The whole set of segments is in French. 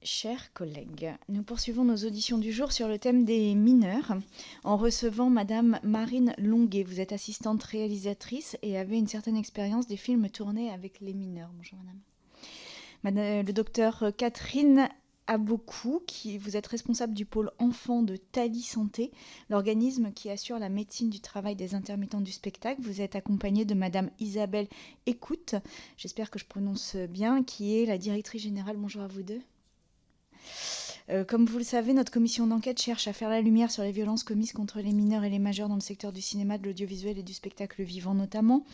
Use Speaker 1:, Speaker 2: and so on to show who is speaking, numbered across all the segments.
Speaker 1: Chers collègues, nous poursuivons nos auditions du jour sur le thème des mineurs en recevant Madame Marine Longuet. Vous êtes assistante réalisatrice et avez une certaine expérience des films tournés avec les mineurs. Bonjour Madame. Le docteur Catherine Abokou, vous êtes responsable du pôle enfants de Thalie Santé, l'organisme qui assure la médecine du travail des intermittents du spectacle. Vous êtes accompagnée de Madame Isabelle Écoute, j'espère que je prononce bien, qui est la directrice générale. Bonjour à vous deux. Comme vous le savez, notre commission d'enquête cherche à faire la lumière sur les violences commises contre les mineurs et les majeurs dans le secteur du cinéma, de l'audiovisuel et du spectacle vivant notamment.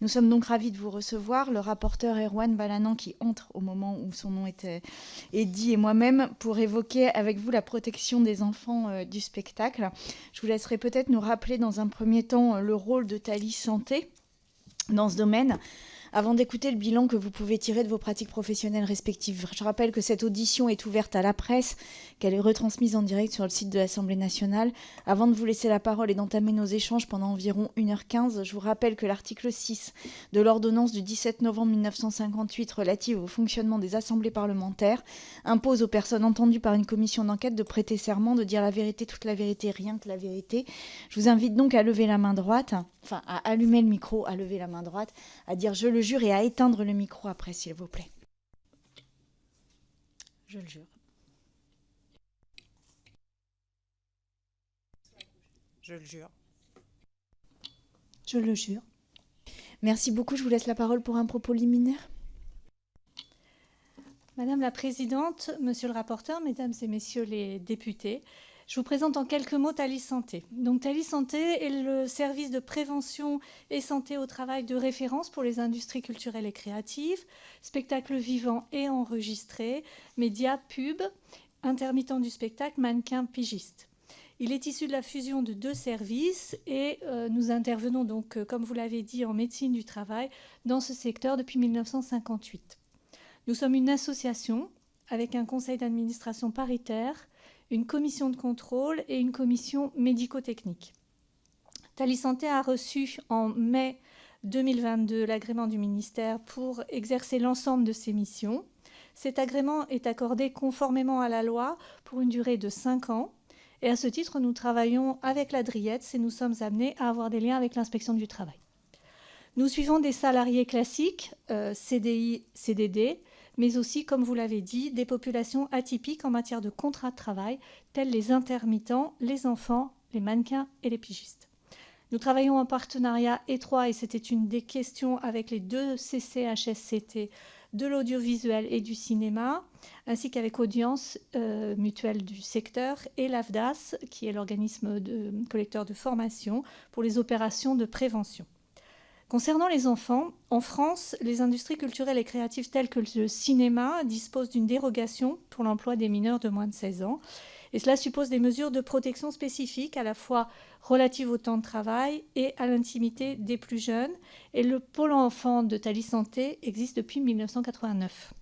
Speaker 1: Nous sommes donc ravis de vous recevoir, le rapporteur Erwan Balanan qui entre au moment où son nom est dit et moi-même pour évoquer avec vous la protection des enfants du spectacle. Je vous laisserai peut-être nous rappeler dans un premier temps le rôle de Thalie Santé dans ce domaine, avant d'écouter le bilan que vous pouvez tirer de vos pratiques professionnelles respectives. Je rappelle que cette audition est ouverte à la presse, qu'elle est retransmise en direct sur le site de l'Assemblée nationale. Avant de vous laisser la parole et d'entamer nos échanges pendant environ 1h15, je vous rappelle que l'article 6 de l'ordonnance du 17 novembre 1958 relative au fonctionnement des assemblées parlementaires impose aux personnes entendues par une commission d'enquête de prêter serment, de dire la vérité, toute la vérité, rien que la vérité. Je vous invite donc à lever la main droite, enfin à allumer le micro, à lever la main droite, à dire « je le jure » et à éteindre le micro après, s'il vous plaît. Je le jure.
Speaker 2: Je le jure.
Speaker 3: Je le jure.
Speaker 1: Merci beaucoup. Je vous laisse la parole pour un propos liminaire.
Speaker 3: Madame la Présidente, Monsieur le rapporteur, Mesdames et Messieurs les députés, je vous présente en quelques mots Thalie Santé. Donc Thalie Santé est le service de prévention et santé au travail de référence pour les industries culturelles et créatives, spectacles vivants et enregistrés, médias, pubs, intermittents du spectacle, mannequins, pigistes. Il est issu de la fusion de deux services et nous intervenons donc, comme vous l'avez dit, en médecine du travail dans ce secteur depuis 1958. Nous sommes une association avec un conseil d'administration paritaire, une commission de contrôle et une commission médico-technique. Thalie Santé a reçu en mai 2022 l'agrément du ministère pour exercer l'ensemble de ses missions. Cet agrément est accordé conformément à la loi pour une durée de 5 ans. Et à ce titre, nous travaillons avec la DRIETS et nous sommes amenés à avoir des liens avec l'inspection du travail. Nous suivons des salariés classiques, CDI, CDD, mais aussi, comme vous l'avez dit, des populations atypiques en matière de contrat de travail, tels les intermittents, les enfants, les mannequins et les pigistes. Nous travaillons en partenariat étroit, et c'était une des questions avec les deux CCHSCT de l'audiovisuel et du cinéma, ainsi qu'avec Audience Mutuelle du secteur et l'AFDAS, qui est l'organisme collecteur de formation pour les opérations de prévention. Concernant les enfants, en France, les industries culturelles et créatives telles que le cinéma disposent d'une dérogation pour l'emploi des mineurs de moins de 16 ans. Et cela suppose des mesures de protection spécifiques, à la fois relatives au temps de travail et à l'intimité des plus jeunes. Et le pôle enfant de Thalie Santé existe depuis 1989.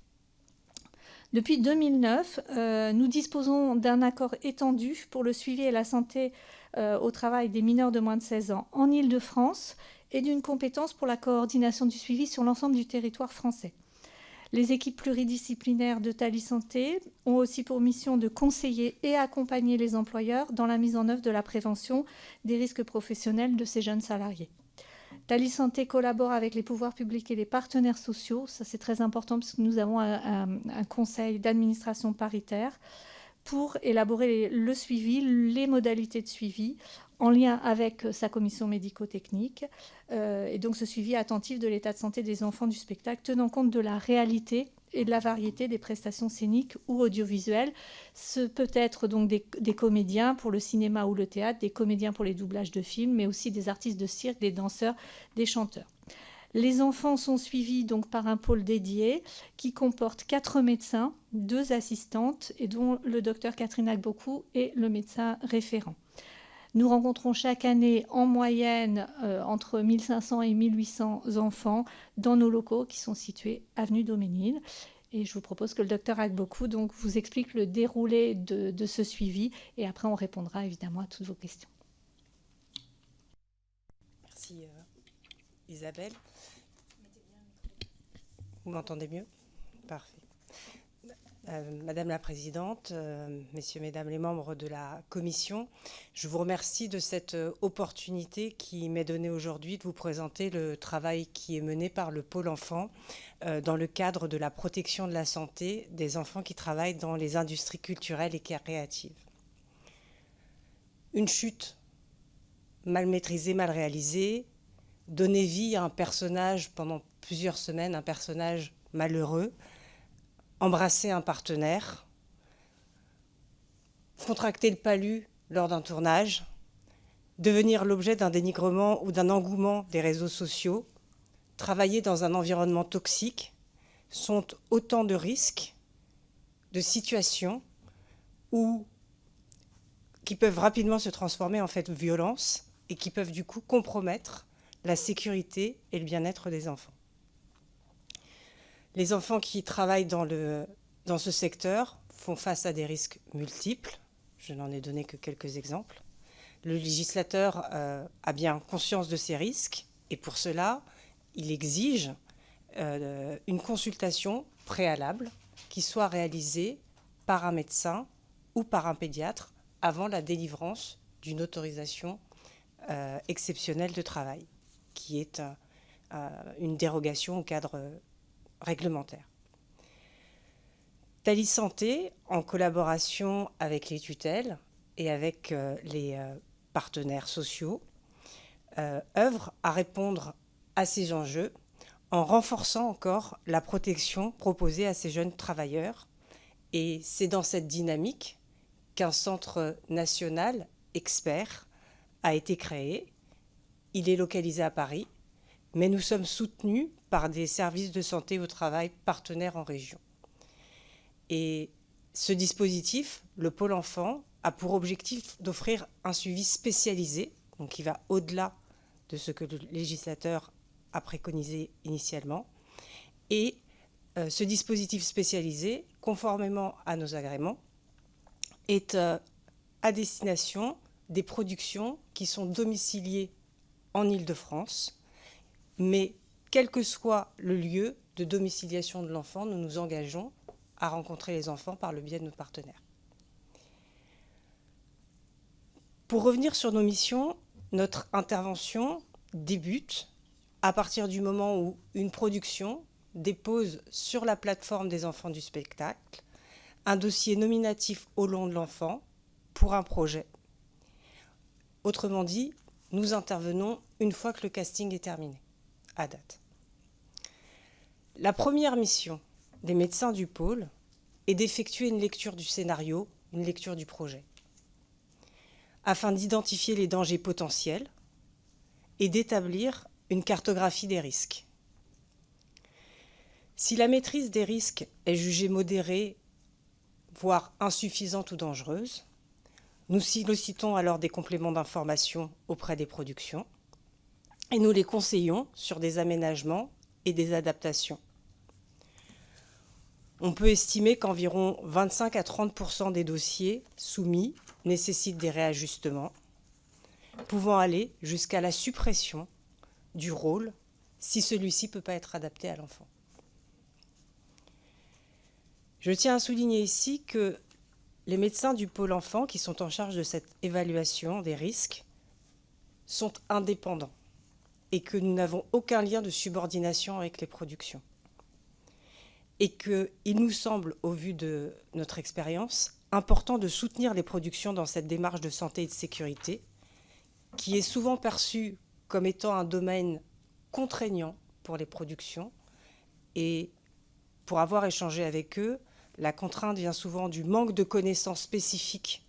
Speaker 3: Depuis 2009, nous disposons d'un accord étendu pour le suivi et la santé au travail des mineurs de moins de 16 ans en Île-de-France et d'une compétence pour la coordination du suivi sur l'ensemble du territoire français. Les équipes pluridisciplinaires de Thalie Santé ont aussi pour mission de conseiller et accompagner les employeurs dans la mise en œuvre de la prévention des risques professionnels de ces jeunes salariés. Thalie Santé collabore avec les pouvoirs publics et les partenaires sociaux. Ça, c'est très important parce que nous avons un conseil d'administration paritaire pour élaborer le suivi, les modalités de suivi, en lien avec sa commission médico-technique. Et donc ce suivi attentif de l'état de santé des enfants du spectacle, tenant compte de la réalité et de la variété des prestations scéniques ou audiovisuelles. Ce peut être donc des comédiens pour le cinéma ou le théâtre, des comédiens pour les doublages de films, mais aussi des artistes de cirque, des danseurs, des chanteurs. Les enfants sont suivis donc par un pôle dédié qui comporte 4 médecins, 2 assistantes, et dont le docteur Catherine Abokou est le médecin référent. Nous rencontrons chaque année en moyenne entre 1500 et 1800 enfants dans nos locaux qui sont situés avenue Dauménil. Et je vous propose que le docteur Abokou donc vous explique le déroulé de ce suivi et après on répondra évidemment à toutes vos questions.
Speaker 2: Merci Isabelle. Vous m'entendez mieux ? Parfait. Madame la Présidente, Messieurs, Mesdames les membres de la Commission, je vous remercie de cette opportunité qui m'est donnée aujourd'hui de vous présenter le travail qui est mené par le Pôle Enfant dans le cadre de la protection de la santé des enfants qui travaillent dans les industries culturelles et créatives. Une chute mal maîtrisée, mal réalisée, donner vie à un personnage pendant plusieurs semaines, un personnage malheureux, embrasser un partenaire, contracter le palu lors d'un tournage, devenir l'objet d'un dénigrement ou d'un engouement des réseaux sociaux, travailler dans un environnement toxique, sont autant de risques, de situations qui peuvent rapidement se transformer en fait violence et qui peuvent du coup compromettre la sécurité et le bien-être des enfants. Les enfants qui travaillent dans ce secteur font face à des risques multiples. Je n'en ai donné que quelques exemples. Le législateur a bien conscience de ces risques et pour cela, il exige une consultation préalable qui soit réalisée par un médecin ou par un pédiatre avant la délivrance d'une autorisation exceptionnelle de travail, qui est une dérogation au cadre réglementaire. Thalys Santé, en collaboration avec les tutelles et avec les partenaires sociaux, œuvre à répondre à ces enjeux en renforçant encore la protection proposée à ces jeunes travailleurs. Et c'est dans cette dynamique qu'un centre national expert a été créé. Il est localisé à Paris, mais nous sommes soutenus par des services de santé au travail partenaires en région. Et ce dispositif, le Pôle Enfant, a pour objectif d'offrir un suivi spécialisé, donc qui va au-delà de ce que le législateur a préconisé initialement. Et ce dispositif spécialisé, conformément à nos agréments, est à destination des productions qui sont domiciliées en Île-de-France, mais quel que soit le lieu de domiciliation de l'enfant, nous nous engageons à rencontrer les enfants par le biais de nos partenaires. Pour revenir sur nos missions, notre intervention débute à partir du moment où une production dépose sur la plateforme des enfants du spectacle un dossier nominatif au nom de l'enfant pour un projet. Autrement dit, nous intervenons une fois que le casting est terminé, à date. La première mission des médecins du pôle est d'effectuer une lecture du scénario, une lecture du projet, afin d'identifier les dangers potentiels et d'établir une cartographie des risques. Si la maîtrise des risques est jugée modérée, voire insuffisante ou dangereuse, nous sollicitons alors des compléments d'information auprès des productions et nous les conseillons sur des aménagements et des adaptations. On peut estimer qu'environ 25 à 30% des dossiers soumis nécessitent des réajustements, pouvant aller jusqu'à la suppression du rôle si celui-ci ne peut pas être adapté à l'enfant. Je tiens à souligner ici que les médecins du pôle enfant qui sont en charge de cette évaluation des risques sont indépendants et que nous n'avons aucun lien de subordination avec les productions. Et qu'il nous semble, au vu de notre expérience, important de soutenir les productions dans cette démarche de santé et de sécurité, qui est souvent perçue comme étant un domaine contraignant pour les productions. Et pour avoir échangé avec eux, la contrainte vient souvent du manque de connaissances spécifiques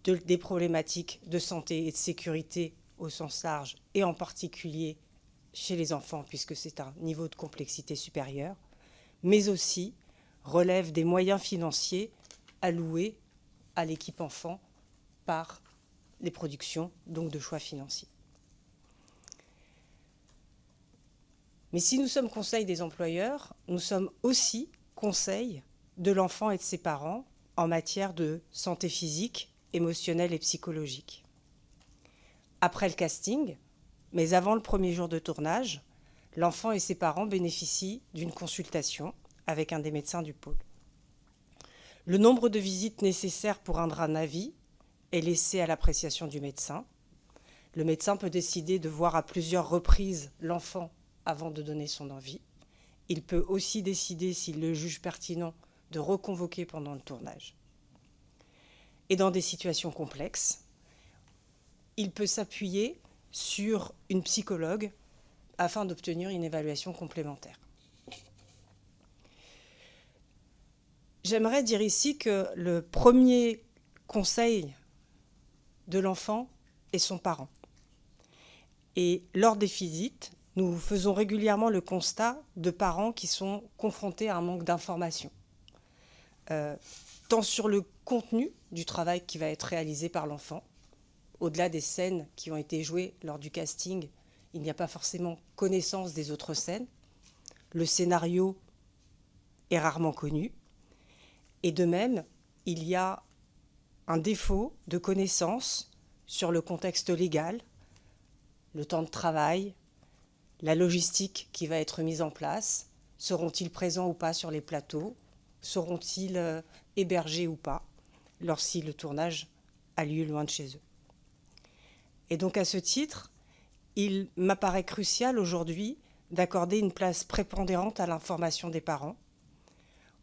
Speaker 2: des problématiques de santé et de sécurité au sens large, et en particulier chez les enfants, puisque c'est un niveau de complexité supérieur, mais aussi relève des moyens financiers alloués à l'équipe enfant par les productions, donc de choix financiers. Mais si nous sommes conseil des employeurs, nous sommes aussi conseil de l'enfant et de ses parents en matière de santé physique, émotionnelle et psychologique. Après le casting, mais avant le premier jour de tournage, l'enfant et ses parents bénéficient d'une consultation avec un des médecins du pôle. Le nombre de visites nécessaires pour rendre un avis est laissé à l'appréciation du médecin. Le médecin peut décider de voir à plusieurs reprises l'enfant avant de donner son avis. Il peut aussi décider, s'il le juge pertinent, de reconvoquer pendant le tournage. Et dans des situations complexes, il peut s'appuyer sur une psychologue afin d'obtenir une évaluation complémentaire. J'aimerais dire ici que le premier conseil de l'enfant est son parent. Et lors des visites, nous faisons régulièrement le constat de parents qui sont confrontés à un manque d'information, tant sur le contenu du travail qui va être réalisé par l'enfant. Au-delà des scènes qui ont été jouées lors du casting, il n'y a pas forcément connaissance des autres scènes. Le scénario est rarement connu. Et de même, il y a un défaut de connaissance sur le contexte légal, le temps de travail, la logistique qui va être mise en place. Seront-ils présents ou pas sur les plateaux? Seront-ils hébergés ou pas lorsque le tournage a lieu loin de chez eux? Et donc à ce titre, il m'apparaît crucial aujourd'hui d'accorder une place prépondérante à l'information des parents.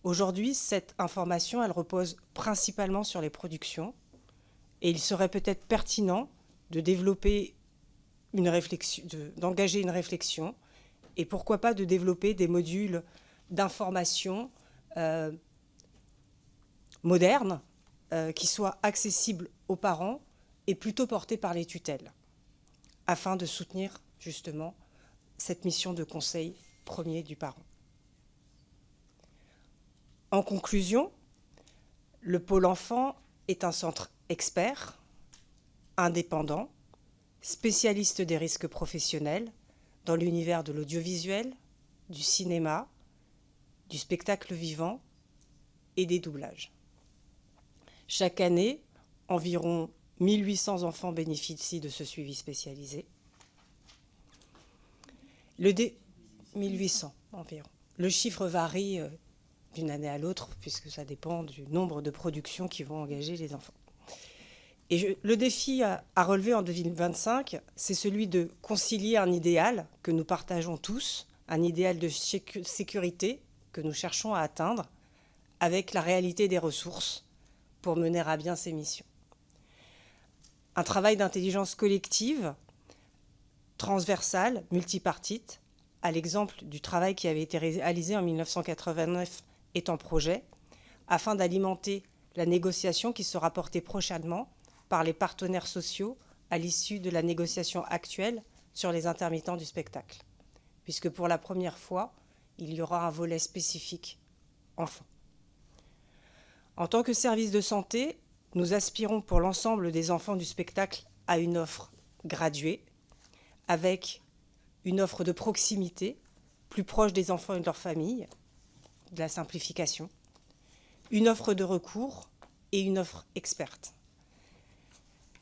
Speaker 2: Aujourd'hui, cette information, elle repose principalement sur les productions et il serait peut-être pertinent de développer une réflexion, d'engager une réflexion et pourquoi pas de développer des modules d'information modernes qui soient accessibles aux parents et plutôt portés par les tutelles afin de soutenir justement cette mission de conseil premier du parent. En conclusion, le pôle enfant est un centre expert, indépendant, spécialiste des risques professionnels dans l'univers de l'audiovisuel, du cinéma, du spectacle vivant et des doublages. Chaque année, environ 1800 enfants bénéficient de ce suivi spécialisé. 1800 environ. Le chiffre varie d'une année à l'autre, puisque ça dépend du nombre de productions qui vont engager les enfants. Et le défi à relever en 2025, c'est celui de concilier un idéal que nous partageons tous, un idéal de sécurité que nous cherchons à atteindre, avec la réalité des ressources pour mener à bien ces missions. Un travail d'intelligence collective, transversale, multipartite, à l'exemple du travail qui avait été réalisé en 1989 est en projet, afin d'alimenter la négociation qui sera portée prochainement par les partenaires sociaux à l'issue de la négociation actuelle sur les intermittents du spectacle, puisque pour la première fois, il y aura un volet spécifique enfant. En tant que service de santé, nous aspirons pour l'ensemble des enfants du spectacle à une offre graduée, avec une offre de proximité, plus proche des enfants et de leurs familles, de la simplification, une offre de recours et une offre experte.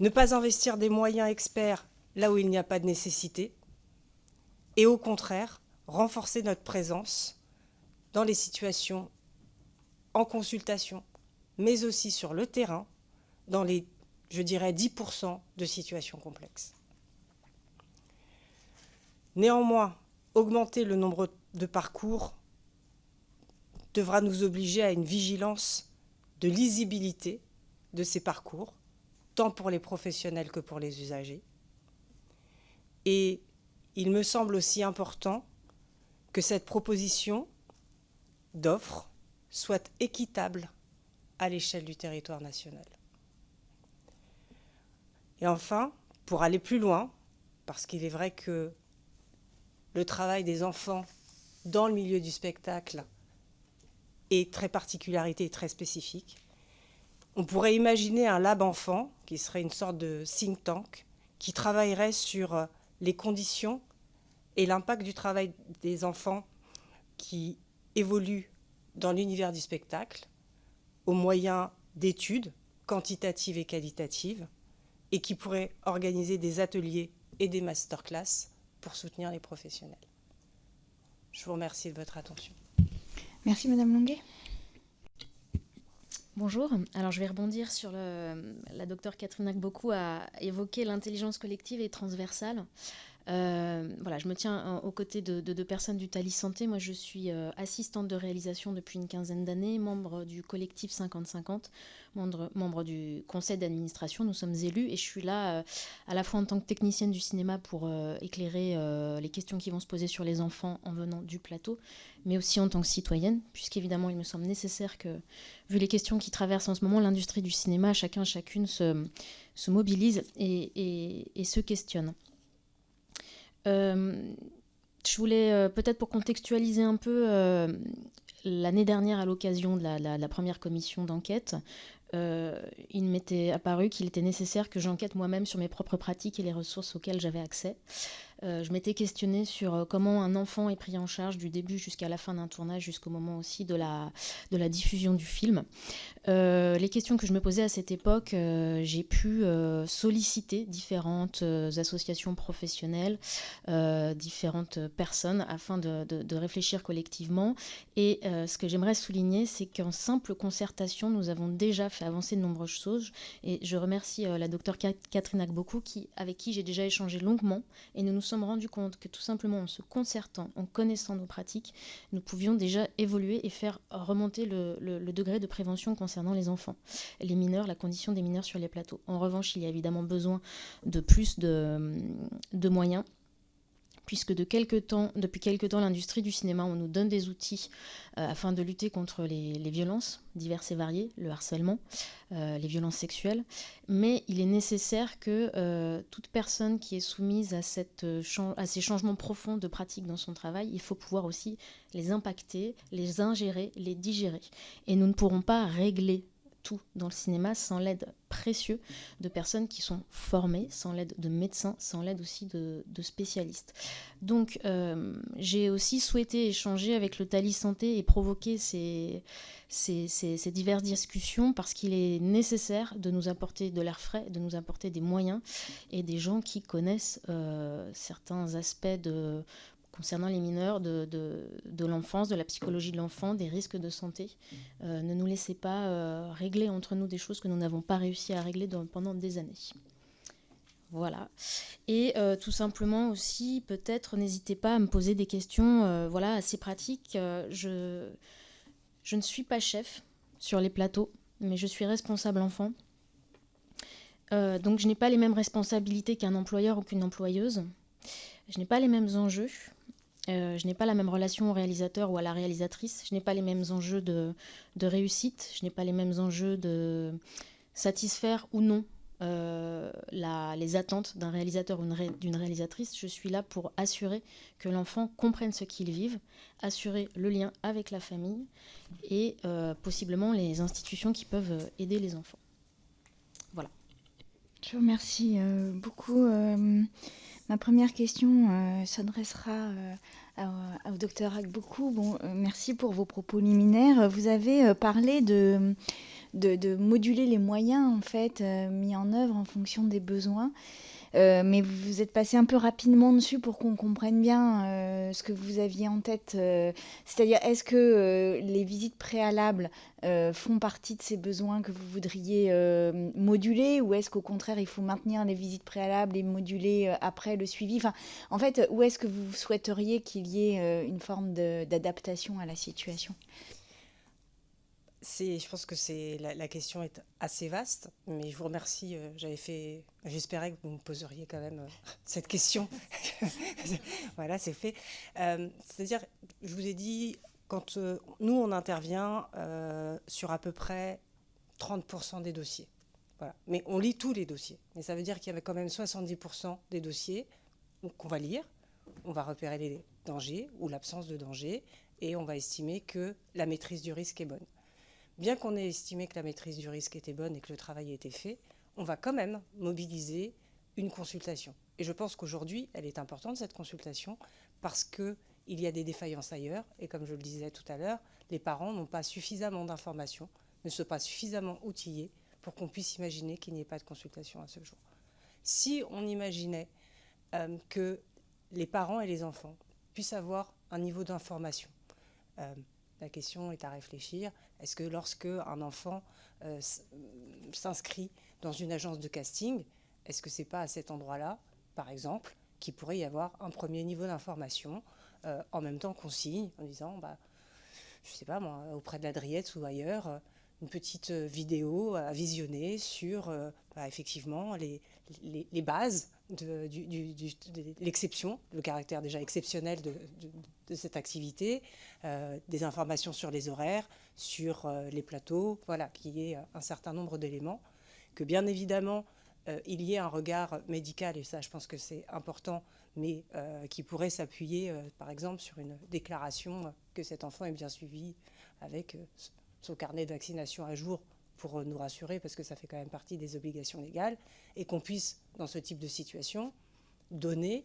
Speaker 2: Ne pas investir des moyens experts là où il n'y a pas de nécessité, et au contraire, renforcer notre présence dans les situations en consultation, mais aussi sur le terrain, dans les, je dirais, 10% de situations complexes. Néanmoins, augmenter le nombre de parcours devra nous obliger à une vigilance de lisibilité de ces parcours, tant pour les professionnels que pour les usagers. Et il me semble aussi important que cette proposition d'offre soit équitable à l'échelle du territoire national. Et enfin, pour aller plus loin, parce qu'il est vrai que le travail des enfants dans le milieu du spectacle est très particularité et très spécifique, on pourrait imaginer un lab enfant, qui serait une sorte de think tank, qui travaillerait sur les conditions et l'impact du travail des enfants qui évoluent dans l'univers du spectacle, au moyen d'études quantitatives et qualitatives, et qui pourrait organiser des ateliers et des masterclass pour soutenir les professionnels. Je vous remercie de votre attention.
Speaker 1: Merci Madame Longuet.
Speaker 4: Bonjour, alors je vais rebondir sur la docteure Catherine Agbokou a évoqué l'intelligence collective et transversale. Voilà, je me tiens aux côtés de deux personnes du Thalys Santé. Moi, je suis assistante de réalisation depuis une quinzaine d'années, membre du collectif 50-50, membre du conseil d'administration. Nous sommes élus et je suis là à la fois en tant que technicienne du cinéma pour éclairer les questions qui vont se poser sur les enfants en venant du plateau, mais aussi en tant que citoyenne, puisqu'évidemment, il me semble nécessaire que, vu les questions qui traversent en ce moment l'industrie du cinéma, chacune se mobilise et se questionne. Je voulais, peut-être pour contextualiser un peu, l'année dernière, à l'occasion de la première commission d'enquête, il m'était apparu qu'il était nécessaire que j'enquête moi-même sur mes propres pratiques et les ressources auxquelles j'avais accès. Je m'étais questionnée sur comment un enfant est pris en charge du début jusqu'à la fin d'un tournage, jusqu'au moment aussi de la diffusion du film. Les questions que je me posais à cette époque, j'ai pu solliciter différentes associations professionnelles, différentes personnes afin de réfléchir collectivement. Et ce que j'aimerais souligner, c'est qu'en simple concertation, nous avons déjà fait avancer de nombreuses choses. Et je remercie la docteure Catherine Agbokou, avec qui j'ai déjà échangé longuement. Et nous nous sommes rendus compte que tout simplement en se concertant, en connaissant nos pratiques, nous pouvions déjà évoluer et faire remonter le degré de prévention concernant les enfants, les mineurs, la condition des mineurs sur les plateaux. En revanche, il y a évidemment besoin de plus de moyens, puisque depuis quelque temps, l'industrie du cinéma, on nous donne des outils afin de lutter contre les violences diverses et variées, le harcèlement, les violences sexuelles. Mais il est nécessaire que toute personne qui est soumise à ces changements profonds de pratique dans son travail, il faut pouvoir aussi les impacter, les ingérer, les digérer. Et nous ne pourrons pas régler tout dans le cinéma sans l'aide précieuse de personnes qui sont formées, sans l'aide de médecins, sans l'aide aussi de spécialistes. Donc j'ai aussi souhaité échanger avec le Thalys Santé et provoquer ces diverses discussions parce qu'il est nécessaire de nous apporter de l'air frais, de nous apporter des moyens et des gens qui connaissent certains aspects concernant les mineurs, de l'enfance, de la psychologie de l'enfant, des risques de santé. Ne nous laissez pas régler entre nous des choses que nous n'avons pas réussi à régler pendant des années. Voilà. Et tout simplement aussi, peut-être, n'hésitez pas à me poser des questions assez pratiques. Je ne suis pas chef sur les plateaux, mais je suis responsable enfant. Donc je n'ai pas les mêmes responsabilités qu'un employeur ou qu'une employeuse. Je n'ai pas les mêmes enjeux. Je n'ai pas la même relation au réalisateur ou à la réalisatrice. Je n'ai pas les mêmes enjeux de réussite. Je n'ai pas les mêmes enjeux de satisfaire ou non les attentes d'un réalisateur ou d'une réalisatrice. Je suis là pour assurer que l'enfant comprenne ce qu'il vive, assurer le lien avec la famille et possiblement les institutions qui peuvent aider les enfants. Voilà.
Speaker 1: Je vous remercie beaucoup. Ma première question s'adressera au docteur Agbokou. Merci pour vos propos liminaires. Vous avez parlé de moduler les moyens en fait, mis en œuvre en fonction des besoins. Mais vous êtes passé un peu rapidement dessus pour qu'on comprenne bien ce que vous aviez en tête. C'est-à-dire, est-ce que les visites préalables font partie de ces besoins que vous voudriez moduler, ou est-ce qu'au contraire, il faut maintenir les visites préalables et moduler après le suivi? En fait, où est-ce que vous souhaiteriez qu'il y ait une forme d'adaptation à la situation?
Speaker 2: Je pense que la question est assez vaste, mais je vous remercie. J'espérais que vous me poseriez quand même cette question. Voilà, c'est fait. C'est-à-dire, je vous ai dit, quand nous, on intervient sur à peu près 30% des dossiers. Voilà. Mais on lit tous les dossiers. Mais ça veut dire qu'il y avait quand même 70% des dossiers qu'on va lire. On va repérer les dangers ou l'absence de danger et on va estimer que la maîtrise du risque est bonne. Bien qu'on ait estimé que la maîtrise du risque était bonne et que le travail était fait, on va quand même mobiliser une consultation. Et je pense qu'aujourd'hui, elle est importante, cette consultation, parce qu'il y a des défaillances ailleurs. Et comme je le disais tout à l'heure, les parents n'ont pas suffisamment d'informations, ne sont pas suffisamment outillés pour qu'on puisse imaginer qu'il n'y ait pas de consultation à ce jour. Si on imaginait que les parents et les enfants puissent avoir un niveau d'information la question est à réfléchir. Est-ce que lorsque un enfant s'inscrit dans une agence de casting, est-ce que c'est pas à cet endroit-là, par exemple, qu'il pourrait y avoir un premier niveau d'information en même temps qu'on signe, en disant, je sais pas moi, auprès de la Driette ou ailleurs, une petite vidéo à visionner sur effectivement les bases de l'exception, le caractère déjà exceptionnel de cette activité, des informations sur les horaires, sur les plateaux, voilà, qu'il y ait un certain nombre d'éléments, que bien évidemment il y ait un regard médical, et ça je pense que c'est important, mais qui pourrait s'appuyer par exemple sur une déclaration que cet enfant est bien suivi avec son carnet de vaccination à jour pour nous rassurer, parce que ça fait quand même partie des obligations légales, et qu'on puisse, dans ce type de situation, donner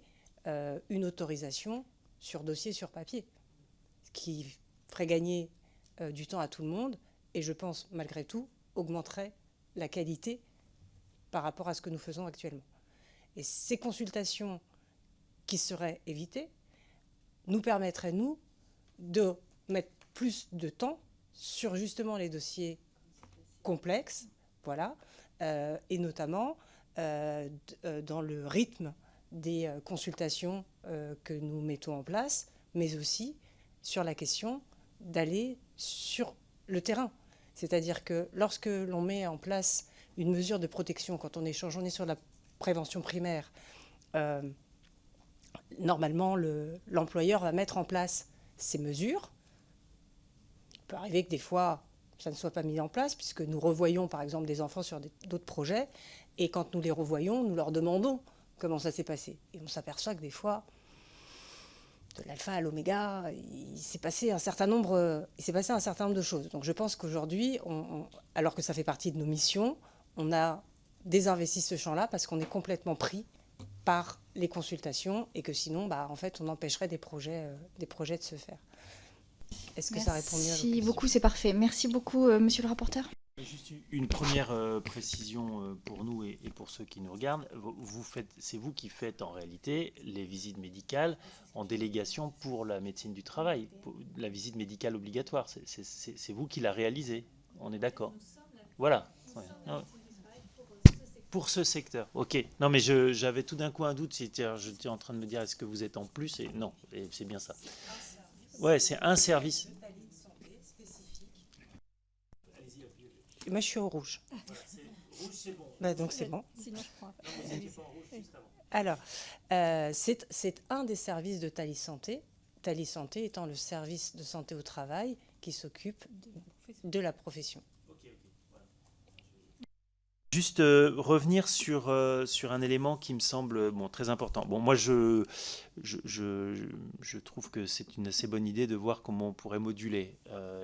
Speaker 2: une autorisation sur dossier, sur papier, ce qui ferait gagner du temps à tout le monde, et je pense, malgré tout, augmenterait la qualité par rapport à ce que nous faisons actuellement. Et ces consultations qui seraient évitées nous permettraient, nous, de mettre plus de temps sur justement les dossiers complexes, voilà, et notamment dans le rythme des consultations que nous mettons en place, mais aussi sur la question d'aller sur le terrain. C'est-à-dire que lorsque l'on met en place une mesure de protection, quand on est sur la prévention primaire, normalement l'employeur va mettre en place ces mesures. Il peut arriver que des fois ça ne soit pas mis en place, puisque nous revoyons par exemple des enfants sur d'autres projets, et quand nous les revoyons, nous leur demandons comment ça s'est passé. Et on s'aperçoit que des fois, de l'alpha à l'oméga, il s'est passé un certain nombre de choses. Donc je pense qu'aujourd'hui, alors que ça fait partie de nos missions, on a désinvesti ce champ-là parce qu'on est complètement pris par les consultations, et que sinon, en fait, on empêcherait des projets de se faire. Est-ce que ça répond bien à votre question ?
Speaker 1: Merci beaucoup, c'est parfait. Merci beaucoup, monsieur le rapporteur.
Speaker 5: Juste une première précision pour nous et pour ceux qui nous regardent. C'est vous qui faites en réalité les visites médicales en délégation pour la médecine du travail, la visite médicale obligatoire. C'est vous qui la réalisez. On est d'accord ? Voilà. Ouais. Pour ce secteur. Ok. Non, mais j'avais tout d'un coup un doute. J'étais en train de me dire, est-ce que vous êtes en plus ? Et non, et c'est bien ça. Ouais, c'est un service.
Speaker 2: Moi, je suis au rouge.
Speaker 5: Rouge, c'est bon.
Speaker 2: Donc, c'est bon.
Speaker 3: Sinon, je prends.
Speaker 2: Alors, c'est un des services de Thalys Santé. Thalys Santé étant le service de santé au travail qui s'occupe de la profession.
Speaker 5: Juste revenir sur un élément qui me semble très important. Moi, je trouve que c'est une assez bonne idée de voir comment on pourrait moduler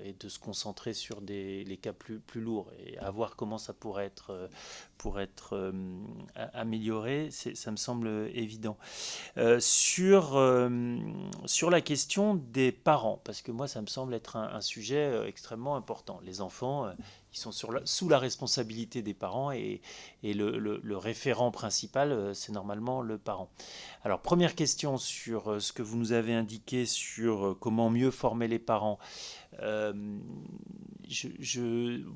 Speaker 5: et de se concentrer sur les cas plus lourds, et à voir comment ça pourrait être amélioré. Ça me semble évident. Sur la question des parents, parce que moi, ça me semble être un sujet extrêmement important. Les enfants... ils sont sous la responsabilité des parents, et le référent principal, c'est normalement le parent. Alors, première question sur ce que vous nous avez indiqué sur comment mieux former les parents.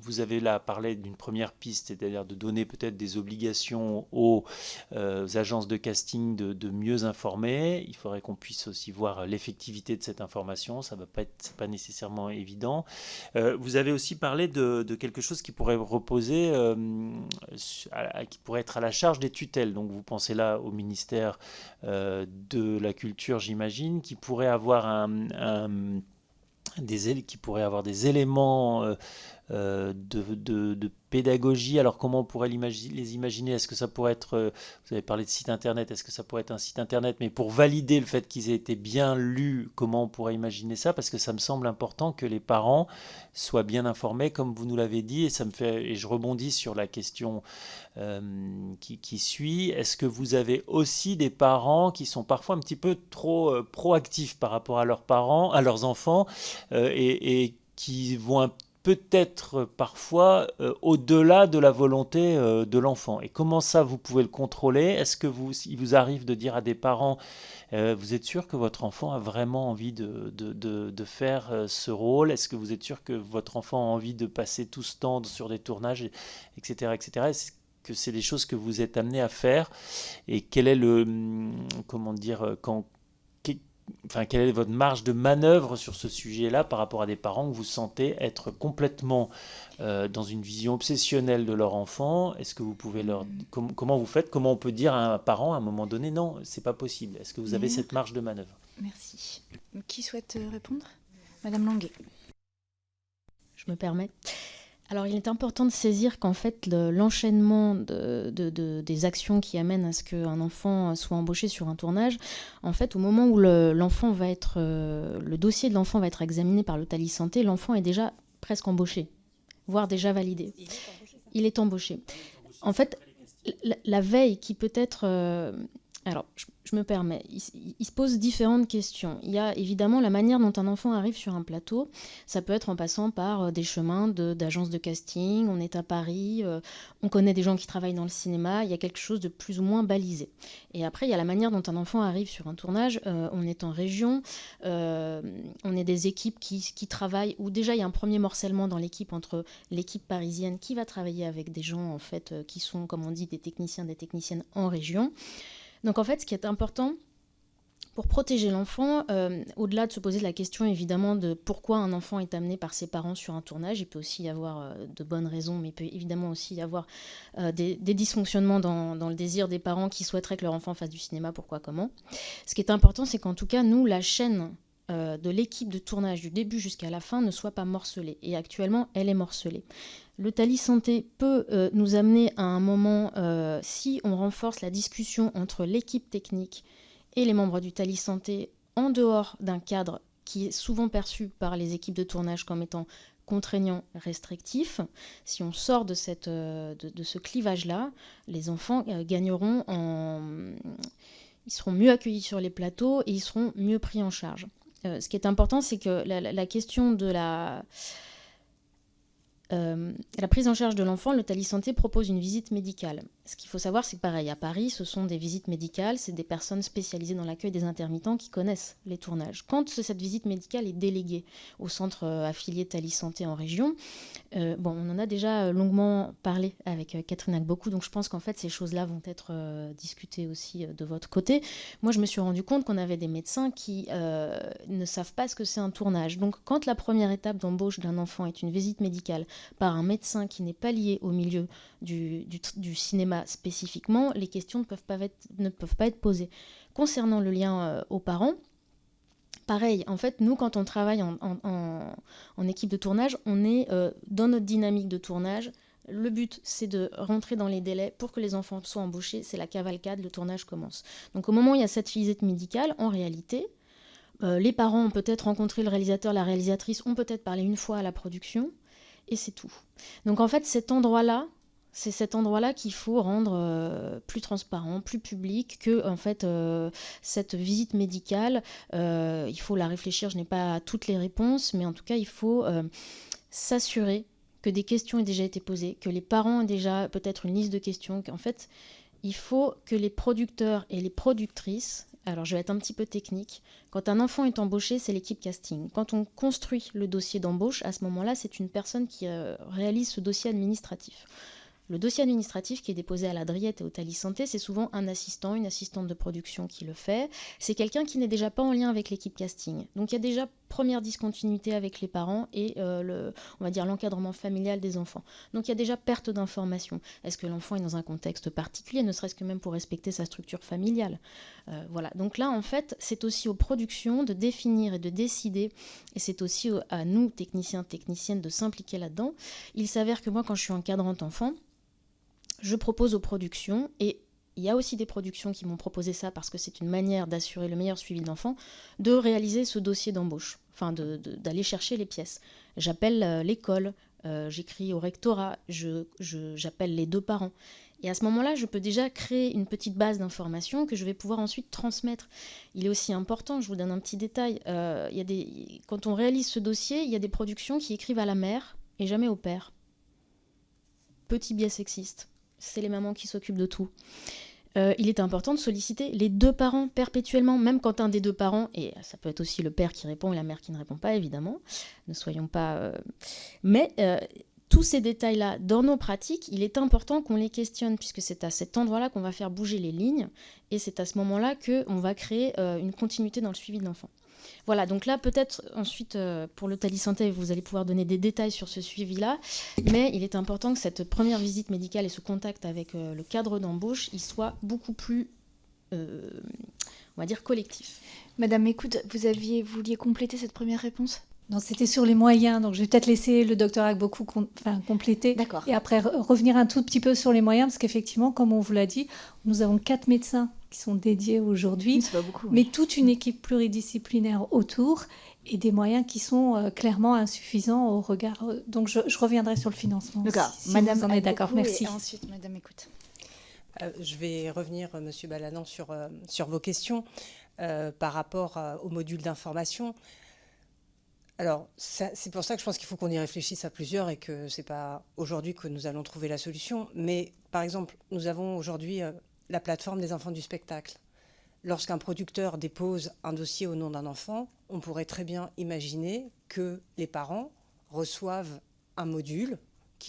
Speaker 5: Vous avez là parlé d'une première piste, c'est-à-dire de donner peut-être des obligations aux agences de casting de mieux informer. Il faudrait qu'on puisse aussi voir l'effectivité de cette information. Ça va c'est pas nécessairement évident. Vous avez aussi parlé de quelque chose qui pourrait reposer, qui pourrait être à la charge des tutelles. Donc vous pensez là au ministère de la Culture, j'imagine, qui pourrait avoir qui pourrait avoir des éléments de pédagogie. Alors comment on pourrait les imaginer ? Est-ce que ça pourrait être, vous avez parlé de site internet, est-ce que ça pourrait être un site internet, mais pour valider le fait qu'ils aient été bien lus, comment on pourrait imaginer ça ? Parce que ça me semble important que les parents soient bien informés, comme vous nous l'avez dit, et je rebondis sur la question qui suit. Est-ce que vous avez aussi des parents qui sont parfois un petit peu trop proactifs par rapport à leurs enfants, et qui vont peut-être parfois au-delà de la volonté de l'enfant. Et comment ça, vous pouvez le contrôler? Est-ce que il vous arrive de dire à des parents, vous êtes sûr que votre enfant a vraiment envie de faire ce rôle? Est-ce que vous êtes sûr que votre enfant a envie de passer tout ce temps sur des tournages, etc., etc. Est-ce que c'est des choses que vous êtes amené à faire? Et quel est comment dire, quelle est votre marge de manœuvre sur ce sujet-là par rapport à des parents que vous sentez être complètement dans une vision obsessionnelle de leur enfant? Est-ce que vous pouvez comment vous faites? Comment on peut dire à un parent à un moment donné, non, c'est pas possible? Est-ce que vous avez cette marge de manœuvre?
Speaker 1: Merci. Qui souhaite répondre? Madame Longuet.
Speaker 4: Je me permets. Alors, il est important de saisir qu'en fait, l'enchaînement des actions qui amènent à ce qu'un enfant soit embauché sur un tournage, en fait, au moment où le dossier de l'enfant va être examiné par le Thalys Santé, l'enfant est déjà presque embauché, voire déjà validé. Il est embauché. En fait, la veille qui peut être... alors, je me permets, il se pose différentes questions. Il y a évidemment la manière dont un enfant arrive sur un plateau. Ça peut être en passant par des chemins d'agences de casting. On est à Paris, on connaît des gens qui travaillent dans le cinéma. Il y a quelque chose de plus ou moins balisé. Et après, il y a la manière dont un enfant arrive sur un tournage. On est en région, on est des équipes qui travaillent, où déjà il y a un premier morcellement dans l'équipe entre l'équipe parisienne qui va travailler avec des gens en fait, qui sont, comme on dit, des techniciens, des techniciennes en région. Donc en fait, ce qui est important pour protéger l'enfant, au-delà de se poser la question évidemment de pourquoi un enfant est amené par ses parents sur un tournage, il peut aussi y avoir de bonnes raisons, mais il peut évidemment aussi y avoir des dysfonctionnements dans le désir des parents qui souhaiteraient que leur enfant fasse du cinéma, pourquoi, comment. Ce qui est important, c'est qu'en tout cas, nous, la chaîne de l'équipe de tournage du début jusqu'à la fin ne soit pas morcelée. Et actuellement, elle est morcelée. Le Thalys Santé peut nous amener à un moment, si on renforce la discussion entre l'équipe technique et les membres du Thalys Santé en dehors d'un cadre qui est souvent perçu par les équipes de tournage comme étant contraignant, restrictif. Si on sort de ce clivage-là, les enfants gagneront ils seront mieux accueillis sur les plateaux et ils seront mieux pris en charge. Ce qui est important, c'est que la question de la prise en charge de l'enfant, le Thalys Santé propose une visite médicale. Ce qu'il faut savoir, c'est que pareil, à Paris, ce sont des visites médicales, c'est des personnes spécialisées dans l'accueil des intermittents qui connaissent les tournages. Quand cette visite médicale est déléguée au centre affilié Thalys Santé en région, on en a déjà longuement parlé avec Catherine Agbokou, donc je pense qu'en fait, ces choses-là vont être discutées aussi de votre côté. Moi, je me suis rendu compte qu'on avait des médecins qui ne savent pas ce que c'est un tournage. Donc, quand la première étape d'embauche d'un enfant est une visite médicale par un médecin qui n'est pas lié au milieu du cinéma spécifiquement, les questions ne peuvent pas être posées. Concernant le lien aux parents, pareil, en fait, nous, quand on travaille en équipe de tournage, on est dans notre dynamique de tournage. Le but, c'est de rentrer dans les délais pour que les enfants soient embauchés. C'est la cavalcade, le tournage commence. Donc, au moment où il y a cette visite médicale, en réalité, les parents ont peut-être rencontré le réalisateur, la réalisatrice, ont peut-être parlé une fois à la production, et c'est tout. Donc, en fait, c'est cet endroit-là qu'il faut rendre plus transparent, plus public, que en fait, cette visite médicale, il faut la réfléchir, je n'ai pas toutes les réponses, mais en tout cas, il faut s'assurer que des questions aient déjà été posées, que les parents aient déjà peut-être une liste de questions, qu'en fait, il faut que les producteurs et les productrices, alors je vais être un petit peu technique, quand un enfant est embauché, c'est l'équipe casting. Quand on construit le dossier d'embauche, à ce moment-là, c'est une personne qui réalise ce dossier administratif. Le dossier administratif qui est déposé à la Driette et au Thalys Santé, c'est souvent un assistant, une assistante de production qui le fait. C'est quelqu'un qui n'est déjà pas en lien avec l'équipe casting. Donc il y a déjà première discontinuité avec les parents et on va dire l'encadrement familial des enfants. Donc il y a déjà perte d'information. Est-ce que l'enfant est dans un contexte particulier, ne serait-ce que même pour respecter sa structure familiale? Voilà. Donc là, en fait, c'est aussi aux productions de définir et de décider, et c'est aussi à nous, techniciens, techniciennes, de s'impliquer là-dedans. Il s'avère que moi, quand je suis encadrante enfant, je propose aux productions, et il y a aussi des productions qui m'ont proposé ça parce que c'est une manière d'assurer le meilleur suivi de l'enfant, de réaliser ce dossier d'embauche, enfin d'aller chercher les pièces. J'appelle l'école, j'écris au rectorat, j'appelle les deux parents. Et à ce moment-là, je peux déjà créer une petite base d'informations que je vais pouvoir ensuite transmettre. Il est aussi important, je vous donne un petit détail, quand on réalise ce dossier, il y a des productions qui écrivent à la mère et jamais au père. Petit biais sexiste. C'est les mamans qui s'occupent de tout. Il est important de solliciter les deux parents perpétuellement, même quand un des deux parents, et ça peut être aussi le père qui répond et la mère qui ne répond pas, évidemment, ne soyons pas... Mais tous ces détails-là, dans nos pratiques, il est important qu'on les questionne, puisque c'est à cet endroit-là qu'on va faire bouger les lignes, et c'est à ce moment-là qu'on va créer une continuité dans le suivi de l'enfant. Voilà, donc là, peut-être ensuite, pour le Thalys Santé, vous allez pouvoir donner des détails sur ce suivi-là, mais il est important que cette première visite médicale et ce contact avec le cadre d'embauche, il soit beaucoup plus, on va dire, collectif.
Speaker 1: Madame Écoute, vouliez compléter cette première réponse ?
Speaker 3: Non, c'était sur les moyens, donc je vais peut-être laisser le docteur Agbokou compléter.
Speaker 1: D'accord.
Speaker 3: Et après revenir un tout petit peu sur les moyens, parce qu'effectivement, comme on vous l'a dit, nous avons 4 médecins qui sont dédiés aujourd'hui,
Speaker 1: C'est pas beaucoup.
Speaker 3: mais toute une équipe pluridisciplinaire autour et des moyens qui sont clairement insuffisants au regard. Donc je reviendrai sur le financement.
Speaker 1: D'accord.
Speaker 3: Si
Speaker 1: Madame
Speaker 3: vous en êtes d'accord,
Speaker 1: Agbokou,
Speaker 3: merci.
Speaker 1: Et ensuite, Madame Écoute.
Speaker 2: Je vais revenir, Monsieur Balanant, sur vos questions par rapport au module d'information. Alors, c'est pour ça que je pense qu'il faut qu'on y réfléchisse à plusieurs et que ce n'est pas aujourd'hui que nous allons trouver la solution. Mais par exemple, nous avons aujourd'hui la plateforme des enfants du spectacle. Lorsqu'un producteur dépose un dossier au nom d'un enfant, on pourrait très bien imaginer que les parents reçoivent un module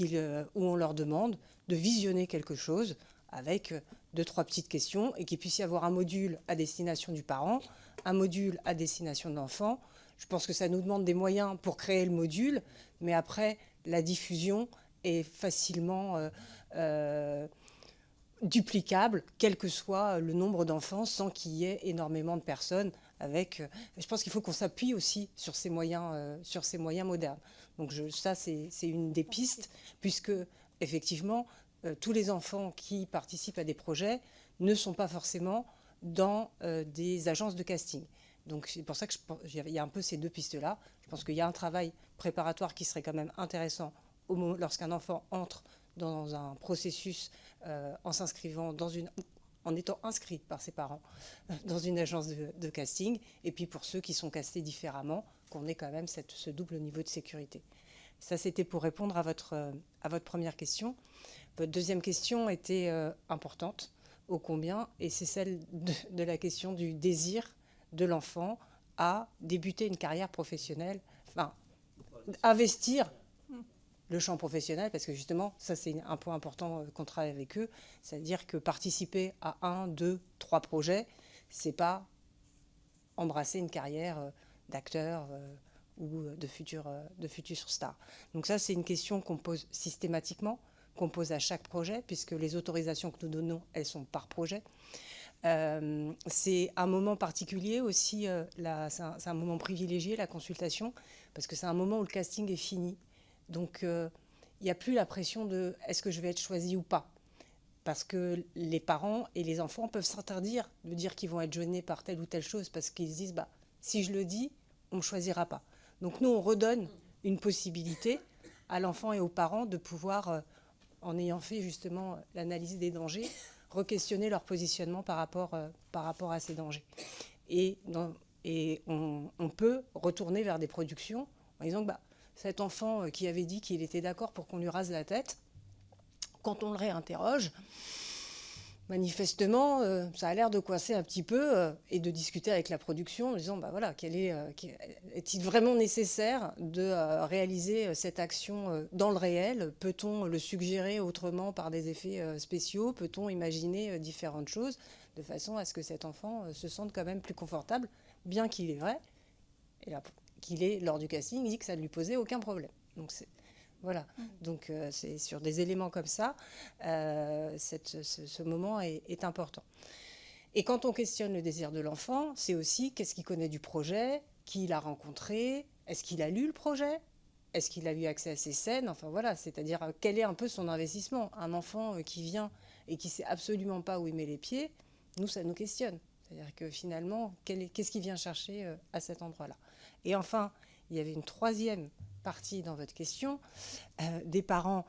Speaker 2: où on leur demande de visionner quelque chose avec 2-3 petites questions et qu'il puisse y avoir un module à destination du parent, un module à destination de l'enfant. Je pense que ça nous demande des moyens pour créer le module, mais après, la diffusion est facilement duplicable, quel que soit le nombre d'enfants, sans qu'il y ait énormément de personnes. Je pense qu'il faut qu'on s'appuie aussi sur ces moyens modernes. Donc ça, c'est une des pistes, puisque effectivement, tous les enfants qui participent à des projets ne sont pas forcément dans des agences de casting. Donc c'est pour ça qu'il y a un peu ces deux pistes-là. Je pense qu'il y a un travail préparatoire qui serait quand même intéressant lorsqu'un enfant entre dans un processus en s'inscrivant en étant inscrit par ses parents dans une agence de casting. Et puis pour ceux qui sont castés différemment, qu'on ait quand même ce double niveau de sécurité. Ça, c'était pour répondre à votre première question. Votre deuxième question était importante, ô combien, et c'est celle de la question du désir de l'enfant à débuter une carrière professionnelle, enfin, investir le champ professionnel, parce que justement, ça c'est un point important qu'on travaille avec eux, c'est-à-dire que participer à 1, 2, 3 projets, c'est pas embrasser une carrière d'acteur ou de futur star. Donc ça, c'est une question qu'on pose systématiquement, qu'on pose à chaque projet, puisque les autorisations que nous donnons, elles sont par projet. C'est un moment particulier aussi, c'est un moment privilégié, la consultation, parce que c'est un moment où le casting est fini. Donc, il n'y a plus la pression de « est-ce que je vais être choisi ou pas ?» Parce que les parents et les enfants peuvent s'interdire de dire qu'ils vont être gênés par telle ou telle chose, parce qu'ils se disent « si je le dis, on ne me choisira pas ». Donc nous, on redonne une possibilité à l'enfant et aux parents de pouvoir, en ayant fait justement l'analyse des dangers, re-questionner leur positionnement par rapport à ces dangers. Et on peut retourner vers des productions en disant que cet enfant qui avait dit qu'il était d'accord pour qu'on lui rase la tête, quand on le réinterroge, manifestement, ça a l'air de coincer un petit peu et de discuter avec la production en disant voilà, est-il vraiment nécessaire de réaliser cette action dans le réel? Peut-on le suggérer autrement par des effets spéciaux? Peut-on imaginer différentes choses de façon à ce que cet enfant se sente quand même plus confortable, bien qu'il est vrai, et là, qu'il est lors du casting, il dit que ça ne lui posait aucun problème. Donc voilà, donc c'est sur des éléments comme ça, ce moment est important. Et quand on questionne le désir de l'enfant, c'est aussi qu'est-ce qu'il connaît du projet, qui l'a rencontré, est-ce qu'il a lu le projet, est-ce qu'il a eu accès à ces scènes, enfin voilà, c'est-à-dire quel est un peu son investissement. Un enfant qui vient et qui ne sait absolument pas où il met les pieds, nous, ça nous questionne. C'est-à-dire que finalement, qu'est-ce qu'il vient chercher à cet endroit-là. Et enfin, il y avait une troisième partie dans votre question, des parents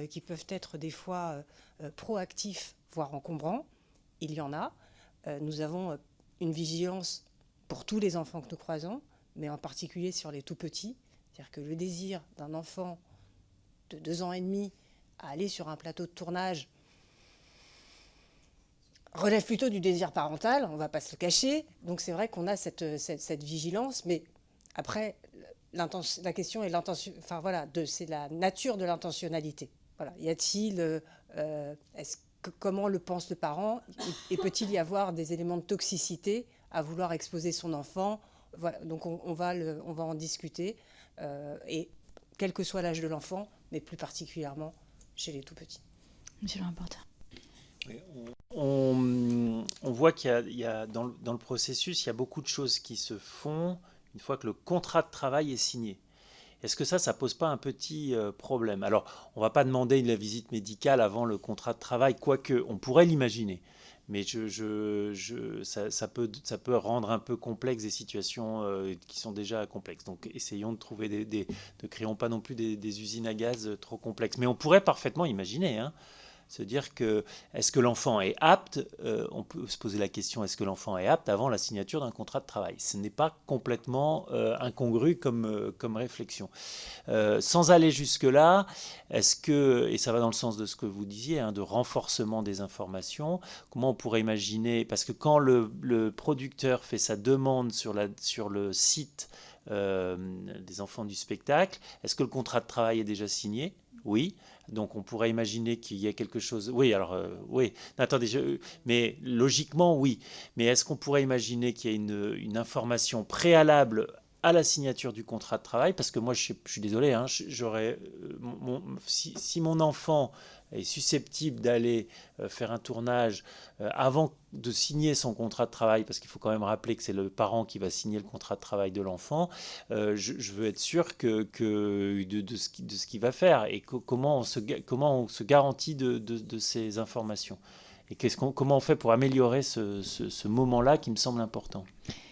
Speaker 2: qui peuvent être des fois proactifs, voire encombrants. Il y en a. Nous avons une vigilance pour tous les enfants que nous croisons, mais en particulier sur les tout petits. C'est-à-dire que le désir d'un enfant de 2 ans et demi à aller sur un plateau de tournage relève plutôt du désir parental, on ne va pas se le cacher. Donc c'est vrai qu'on a cette vigilance, mais après, la question est l'intention, enfin voilà, c'est la nature de l'intentionnalité. Voilà. Y a-t-il, comment le pense le parent, et peut-il y avoir des éléments de toxicité à vouloir exposer son enfant? Voilà. Donc on va en discuter, et quel que soit l'âge de l'enfant, mais plus particulièrement chez les tout petits.
Speaker 1: Monsieur le rapporteur.
Speaker 5: Oui, on voit qu'il y a dans le processus, il y a beaucoup de choses qui se font une fois que le contrat de travail est signé. Est-ce que ça pose pas un petit problème? Alors, on ne va pas demander la visite médicale avant le contrat de travail, quoique on pourrait l'imaginer. Mais ça peut rendre un peu complexe des situations qui sont déjà complexes. Donc, essayons de trouver ne créons pas non plus des usines à gaz trop complexes. Mais on pourrait parfaitement imaginer, hein, se dire que est-ce que l'enfant est apte, on peut se poser la question, est-ce que l'enfant est apte avant la signature d'un contrat de travail? Ce n'est pas complètement incongru comme réflexion. Sans aller jusque-là, est-ce que, et ça va dans le sens de ce que vous disiez, hein, de renforcement des informations, comment on pourrait imaginer, parce que quand le producteur fait sa demande sur le site des enfants du spectacle, est-ce que le contrat de travail est déjà signé? Oui. Donc on pourrait imaginer qu'il y ait quelque chose. Oui, alors oui. Non, attendez, mais logiquement oui. Mais est-ce qu'on pourrait imaginer qu'il y ait une information préalable à la signature du contrat de travail? Parce que moi, je suis désolé, hein, si mon enfant est susceptible d'aller faire un tournage avant de signer son contrat de travail, parce qu'il faut quand même rappeler que c'est le parent qui va signer le contrat de travail de l'enfant, je veux être sûr de ce qu'il va faire et comment on se garantit de ces informations. Et comment on fait pour améliorer ce moment-là qui me semble important?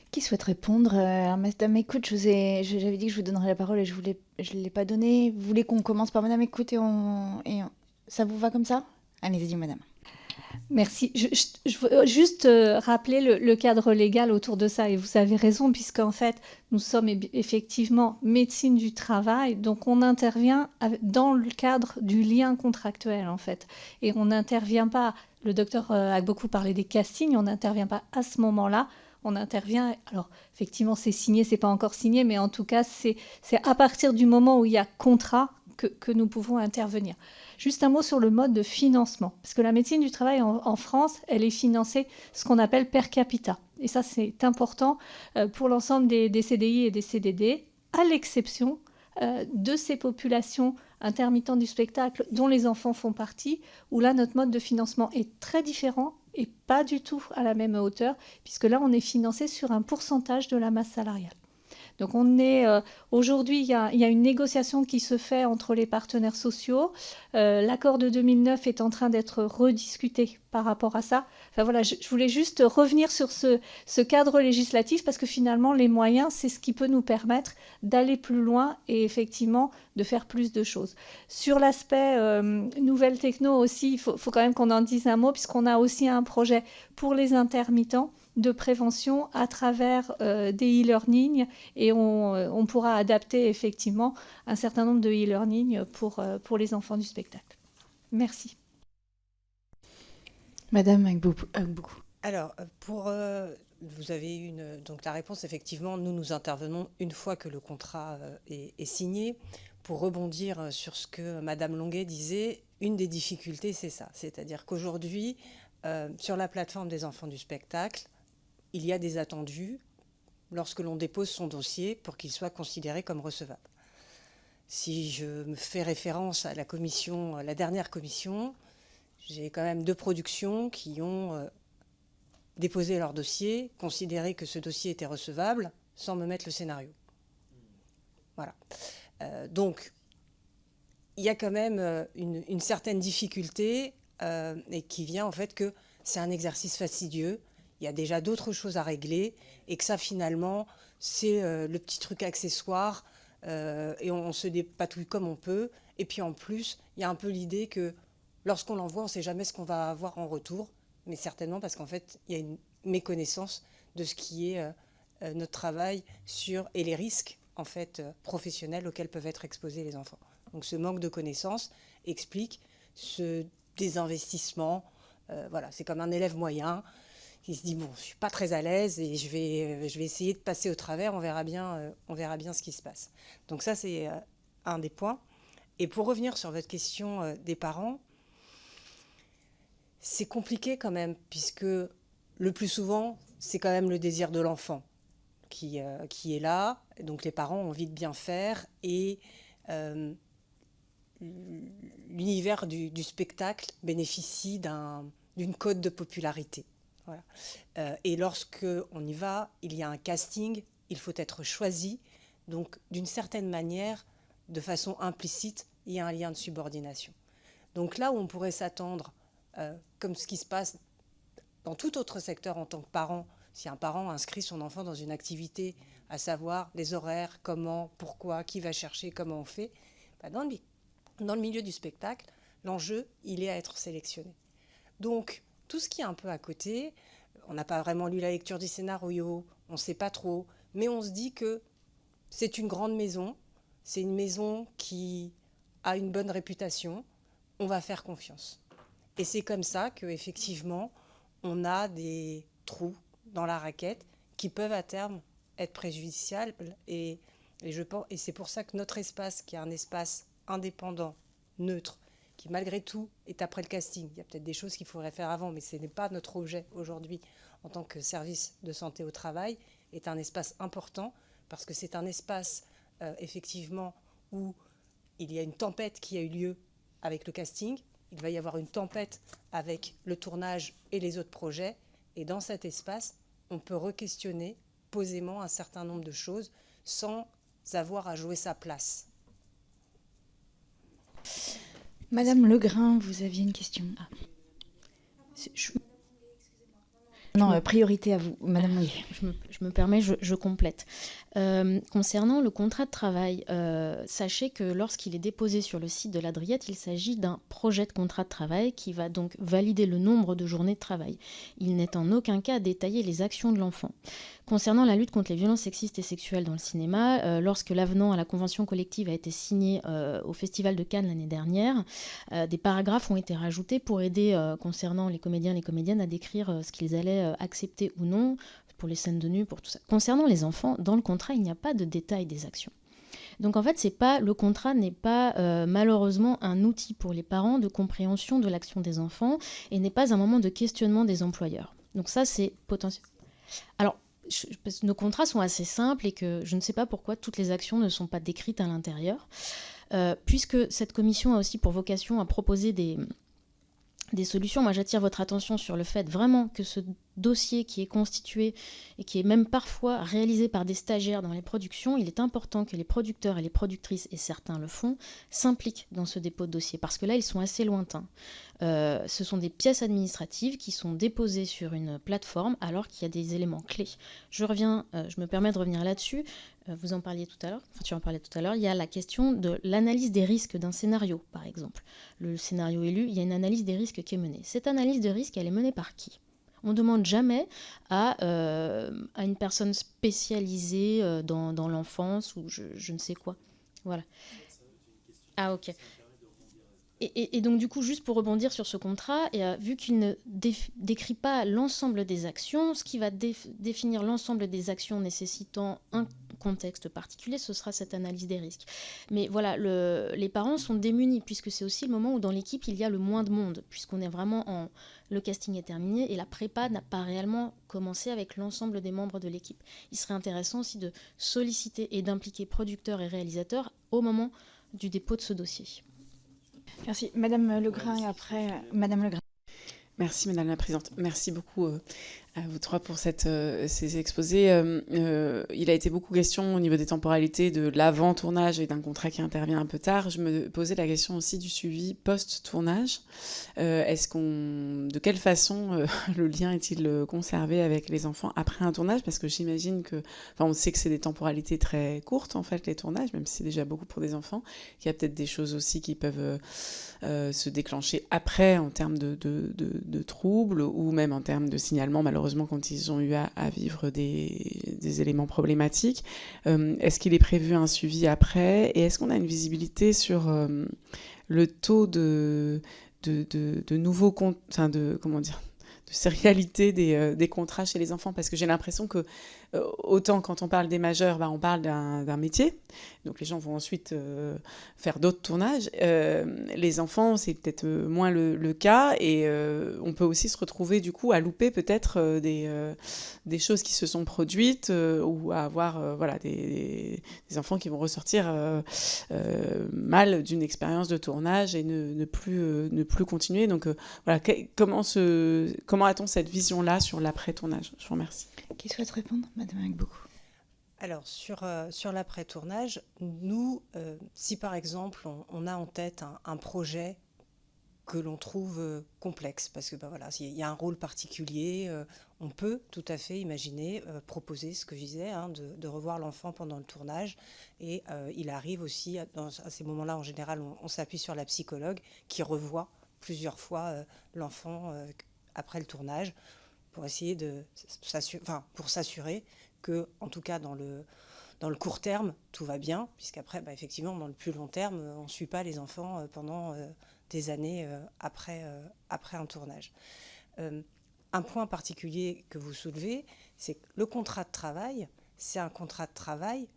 Speaker 1: Qui souhaite répondre? Madame Écoute, j'avais dit que je vous donnerais la parole et je ne l'ai pas donnée. Vous voulez qu'on commence par Madame Écoute ça vous va comme ça? Allez-y, Madame.
Speaker 3: Merci. Je veux juste rappeler le cadre légal autour de ça. Et vous avez raison, puisqu'en fait, nous sommes effectivement médecine du travail. Donc, on intervient dans le cadre du lien contractuel, en fait. Et on n'intervient pas, le docteur a beaucoup parlé des castings, on n'intervient pas à ce moment-là. On intervient, alors effectivement c'est signé, c'est pas encore signé, mais en tout cas c'est à partir du moment où il y a contrat que nous pouvons intervenir. Juste un mot sur le mode de financement, parce que la médecine du travail en France, elle est financée ce qu'on appelle per capita. Et ça c'est important pour l'ensemble des CDI et des CDD, à l'exception de ces populations intermittentes du spectacle dont les enfants font partie, où là notre mode de financement est très différent et pas du tout à la même hauteur, puisque là, on est financé sur un pourcentage de la masse salariale. Donc, aujourd'hui, il y a une négociation qui se fait entre les partenaires sociaux. L'accord de 2009 est en train d'être rediscuté par rapport à ça. Enfin voilà, je voulais juste revenir sur ce cadre législatif parce que finalement, les moyens, c'est ce qui peut nous permettre d'aller plus loin et effectivement de faire plus de choses. Sur l'aspect nouvelles techno aussi, il faut quand même qu'on en dise un mot puisqu'on a aussi un projet pour les intermittents de prévention à travers des e-learning et on pourra adapter effectivement un certain nombre de e-learning pour les enfants du spectacle. Merci.
Speaker 1: Madame Agbougou.
Speaker 2: Alors, vous avez eu donc la réponse, effectivement, nous intervenons une fois que le contrat est signé. Pour rebondir sur ce que Madame Longuet disait, une des difficultés, c'est ça. C'est-à-dire qu'aujourd'hui, sur la plateforme des enfants du spectacle, il y a des attendus lorsque l'on dépose son dossier pour qu'il soit considéré comme recevable. Si je me fais référence à la dernière commission, j'ai quand même 2 productions qui ont déposé leur dossier, considéré que ce dossier était recevable, sans me mettre le scénario. Voilà. Donc, il y a quand même une certaine difficulté et qui vient en fait que c'est un exercice fastidieux. Il y a déjà d'autres choses à régler et que ça, finalement, c'est le petit truc accessoire et on se dépatouille comme on peut. Et puis, en plus, il y a un peu l'idée que lorsqu'on l'envoie, on ne sait jamais ce qu'on va avoir en retour, mais certainement parce qu'en fait, il y a une méconnaissance de ce qui est notre travail et les risques en fait, professionnels auxquels peuvent être exposés les enfants. Donc ce manque de connaissances explique ce désinvestissement. Voilà, c'est comme un élève moyen qui se dit bon, je suis pas très à l'aise et je vais essayer de passer au travers. On verra bien ce qui se passe. Donc ça, c'est un des points. Et pour revenir sur votre question des parents, c'est compliqué quand même, puisque le plus souvent, c'est quand même le désir de l'enfant qui est là. Donc les parents ont envie de bien faire et l'univers du spectacle bénéficie d'une cote de popularité. Voilà. Et lorsque on y va, il y a un casting, il faut être choisi. Donc d'une certaine manière, de façon implicite, il y a un lien de subordination. Donc là où on pourrait s'attendre, comme ce qui se passe dans tout autre secteur en tant que parent, si un parent inscrit son enfant dans une activité, à savoir les horaires, comment, pourquoi, qui va chercher, comment on fait, dans le milieu du spectacle, l'enjeu, il est à être sélectionné. Donc, tout ce qui est un peu à côté, on n'a pas vraiment lu la lecture du scénario, on ne sait pas trop, mais on se dit que c'est une grande maison, c'est une maison qui a une bonne réputation, on va faire confiance. Et c'est comme ça qu'effectivement, on a des trous dans la raquette qui peuvent à terme être préjudiciables. Et c'est pour ça que notre espace, qui est un espace indépendant, neutre, qui malgré tout est après le casting, il y a peut-être des choses qu'il faudrait faire avant, mais ce n'est pas notre objet aujourd'hui en tant que service de santé au travail, est un espace important parce que c'est un espace effectivement où il y a une tempête qui a eu lieu avec le casting, il va y avoir une tempête avec le tournage et les autres projets, et dans cet espace, on peut re-questionner posément un certain nombre de choses sans avoir à jouer sa place.
Speaker 1: Madame Legrain, vous aviez une question. Non, priorité à vous, Madame Longuet.
Speaker 4: Je me permets, je complète. Concernant le contrat de travail, sachez que lorsqu'il est déposé sur le site de la Driette, il s'agit d'un projet de contrat de travail qui va donc valider le nombre de journées de travail. Il n'est en aucun cas détaillé les actions de l'enfant. Concernant la lutte contre les violences sexistes et sexuelles dans le cinéma, lorsque l'avenant à la convention collective a été signé au Festival de Cannes l'année dernière, des paragraphes ont été rajoutés pour aider, concernant les comédiens et les comédiennes, à décrire ce qu'ils allaient accepter ou non, pour les scènes de nu, pour tout ça. Concernant les enfants, dans le contrat, il n'y a pas de détail des actions. Donc en fait, le contrat n'est pas malheureusement un outil pour les parents de compréhension de l'action des enfants et n'est pas un moment de questionnement des employeurs. Donc ça, c'est potentiel. Alors, nos contrats sont assez simples et que je ne sais pas pourquoi toutes les actions ne sont pas décrites à l'intérieur, puisque cette commission a aussi pour vocation à proposer des solutions. Moi, j'attire votre attention sur le fait vraiment que ce dossier qui est constitué et qui est même parfois réalisé par des stagiaires dans les productions, il est important que les producteurs et les productrices, et certains le font, s'impliquent dans ce dépôt de dossier, parce que là, ils sont assez lointains. Ce sont des pièces administratives qui sont déposées sur une plateforme alors qu'il y a des éléments clés. Je me permets de revenir là-dessus. Vous en parliez tout à l'heure, tu en parlais tout à l'heure, il y a la question de l'analyse des risques d'un scénario, par exemple. Le scénario élu, il y a une analyse des risques qui est menée. Cette analyse de risque, elle est menée par qui ? On ne demande jamais à une personne spécialisée dans l'enfance ou je ne sais quoi. Voilà. Ah, ok. Et donc, du coup, juste pour rebondir sur ce contrat, vu qu'il ne décrit pas l'ensemble des actions, ce qui va définir l'ensemble des actions nécessitant un contexte particulier, ce sera cette analyse des risques. Mais voilà, les parents sont démunis, puisque c'est aussi le moment où dans l'équipe, il y a le moins de monde, puisqu'on est vraiment le casting est terminé et la prépa n'a pas réellement commencé avec l'ensemble des membres de l'équipe. Il serait intéressant aussi de solliciter et d'impliquer producteurs et réalisateurs au moment du dépôt de ce dossier.
Speaker 1: Merci. Madame Legrain et après Madame Legrain.
Speaker 6: Merci Madame la Présidente. Merci beaucoup à vous trois pour ces exposés. Il a été beaucoup question au niveau des temporalités de l'avant-tournage et d'un contrat qui intervient un peu tard. Je me posais la question aussi du suivi post-tournage. De quelle façon le lien est-il conservé avec les enfants après un tournage ? Parce que j'imagine on sait que c'est des temporalités très courtes en fait, les tournages, même si c'est déjà beaucoup pour des enfants. Il y a peut-être des choses aussi qui peuvent se déclencher après en termes de troubles ou même en termes de signalement malheureusement malheureusement quand ils ont eu à vivre des éléments problématiques. Est-ce qu'il est prévu un suivi après, et est-ce qu'on a une visibilité sur le taux de nouveaux comptes, enfin de sérialité des contrats chez les enfants, parce que j'ai l'impression que autant quand on parle des majeurs, on parle d'un métier, donc les gens vont ensuite faire d'autres tournages. Les enfants, c'est peut-être moins le cas, et on peut aussi se retrouver du coup à louper peut-être des choses qui se sont produites, ou à avoir des enfants qui vont ressortir mal d'une expérience de tournage et ne plus continuer. Donc comment a-t-on cette vision-là sur l'après-tournage? Je vous remercie.
Speaker 1: Qui souhaite répondre? Madame Agbokou.
Speaker 2: Alors, sur l'après-tournage, nous, si par exemple, on a en tête un projet que l'on trouve complexe, parce que s'il y a un rôle particulier, on peut tout à fait imaginer proposer ce que je disais, de revoir l'enfant pendant le tournage. Et il arrive aussi, à ces moments-là, en général, on s'appuie sur la psychologue qui revoit plusieurs fois l'enfant après le tournage, pour essayer pour s'assurer que, en tout cas dans le court terme, tout va bien, puisqu'après, effectivement, dans le plus long terme, on ne suit pas les enfants pendant des années après un tournage. Un point particulier que vous soulevez, c'est que le contrat de travail, c'est un contrat de travail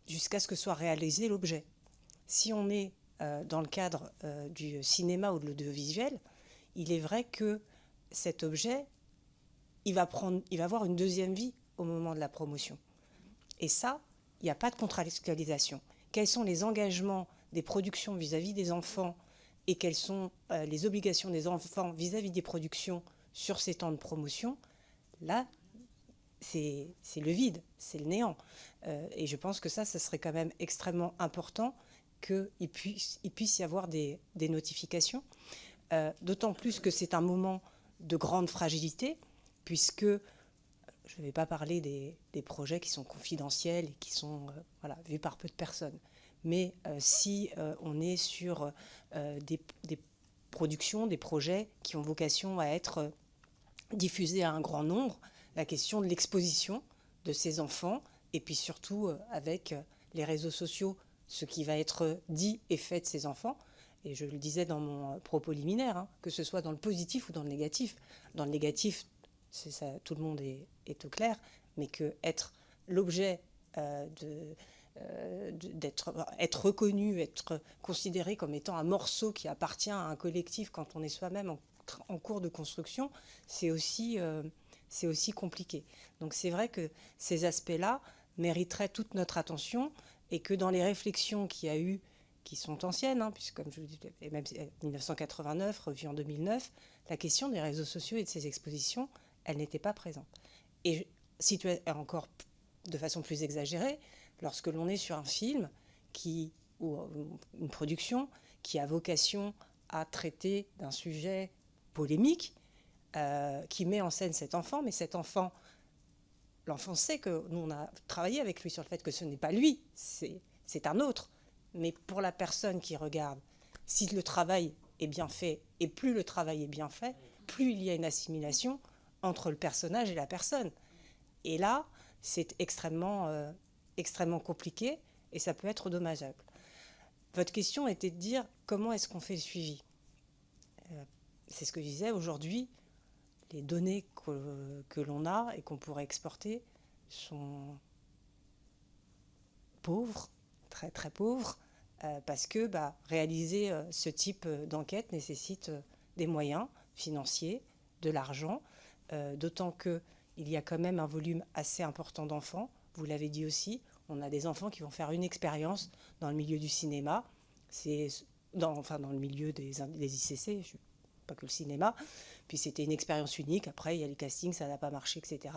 Speaker 2: jusqu'à ce que soit réalisé l'objet. Si on est dans le cadre du cinéma ou de l'audiovisuel, il est vrai que cet objet, il va avoir une deuxième vie au moment de la promotion. Et ça, il n'y a pas de contractualisation. Quels sont les engagements des productions vis-à-vis des enfants, et quelles sont les obligations des enfants vis-à-vis des productions sur ces temps de promotion? Là, c'est le vide, c'est le néant. Et je pense que ça serait quand même extrêmement important qu'il puisse y avoir des notifications. D'autant plus que c'est un moment de grande fragilité, puisque je ne vais pas parler des projets qui sont confidentiels et qui sont vus par peu de personnes. Mais si on est sur des productions, des projets qui ont vocation à être diffusés à un grand nombre, la question de l'exposition de ces enfants, et puis surtout avec les réseaux sociaux, ce qui va être dit et fait de ces enfants. Et je le disais dans mon propos liminaire, que ce soit dans le positif ou dans le négatif. Dans le négatif, c'est ça, tout le monde est au clair, mais que être l'objet être reconnu, être considéré comme étant un morceau qui appartient à un collectif quand on est soi-même en cours de construction, c'est aussi compliqué. Donc c'est vrai que ces aspects-là mériteraient toute notre attention, et que dans les réflexions qu'il y a eu, qui sont anciennes, puisque comme je vous dis, même 1989, revue en 2009, la question des réseaux sociaux et de ces expositions, elle n'était pas présente. Et encore de façon plus exagérée, lorsque l'on est sur un film ou une production qui a vocation à traiter d'un sujet polémique, qui met en scène cet enfant, mais cet enfant, l'enfant sait que nous, on a travaillé avec lui sur le fait que ce n'est pas lui, c'est un autre. Mais pour la personne qui regarde, si le travail est bien fait, et plus le travail est bien fait, plus il y a une assimilation entre le personnage et la personne. Et là, c'est extrêmement compliqué, et ça peut être dommageable. Votre question était de dire comment est-ce qu'on fait le suivi. C'est ce que je disais, aujourd'hui, les données que l'on a et qu'on pourrait exporter sont pauvres, très très pauvres, parce que réaliser ce type d'enquête nécessite des moyens financiers, de l'argent, d'autant qu'il y a quand même un volume assez important d'enfants. Vous l'avez dit aussi, on a des enfants qui vont faire une expérience dans le milieu du cinéma, dans le milieu des ICC, pas que le cinéma, puis c'était une expérience unique. Après, il y a les castings, ça n'a pas marché, etc.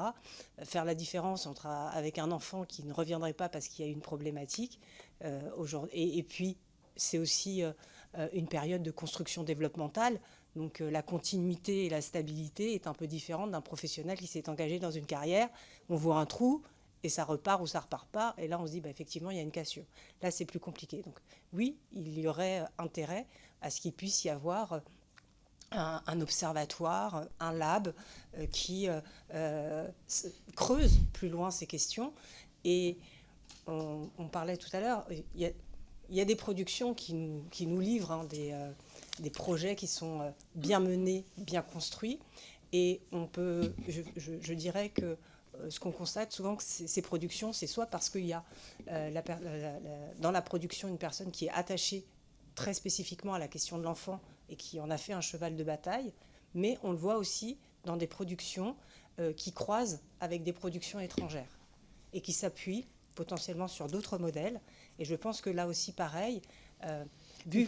Speaker 2: Faire la différence avec un enfant qui ne reviendrait pas parce qu'il y a une problématique, et puis c'est aussi une période de construction développementale, donc la continuité et la stabilité est un peu différente d'un professionnel qui s'est engagé dans une carrière. On voit un trou, et ça repart ou ça repart pas, et là on se dit effectivement il y a une cassure. Là c'est plus compliqué. Donc oui, il y aurait intérêt à ce qu'il puisse y avoir un observatoire, un lab qui creuse plus loin ces questions. Et on parlait tout à l'heure, il y a des productions qui nous livrent des projets qui sont bien menés, bien construits. Et je dirais que ce qu'on constate souvent, que ces productions, c'est soit parce qu'il y a dans la production une personne qui est attachée très spécifiquement à la question de l'enfant et qui en a fait un cheval de bataille, mais on le voit aussi dans des productions qui croisent avec des productions étrangères et qui s'appuient potentiellement sur d'autres modèles. Et je pense que là aussi, pareil, nous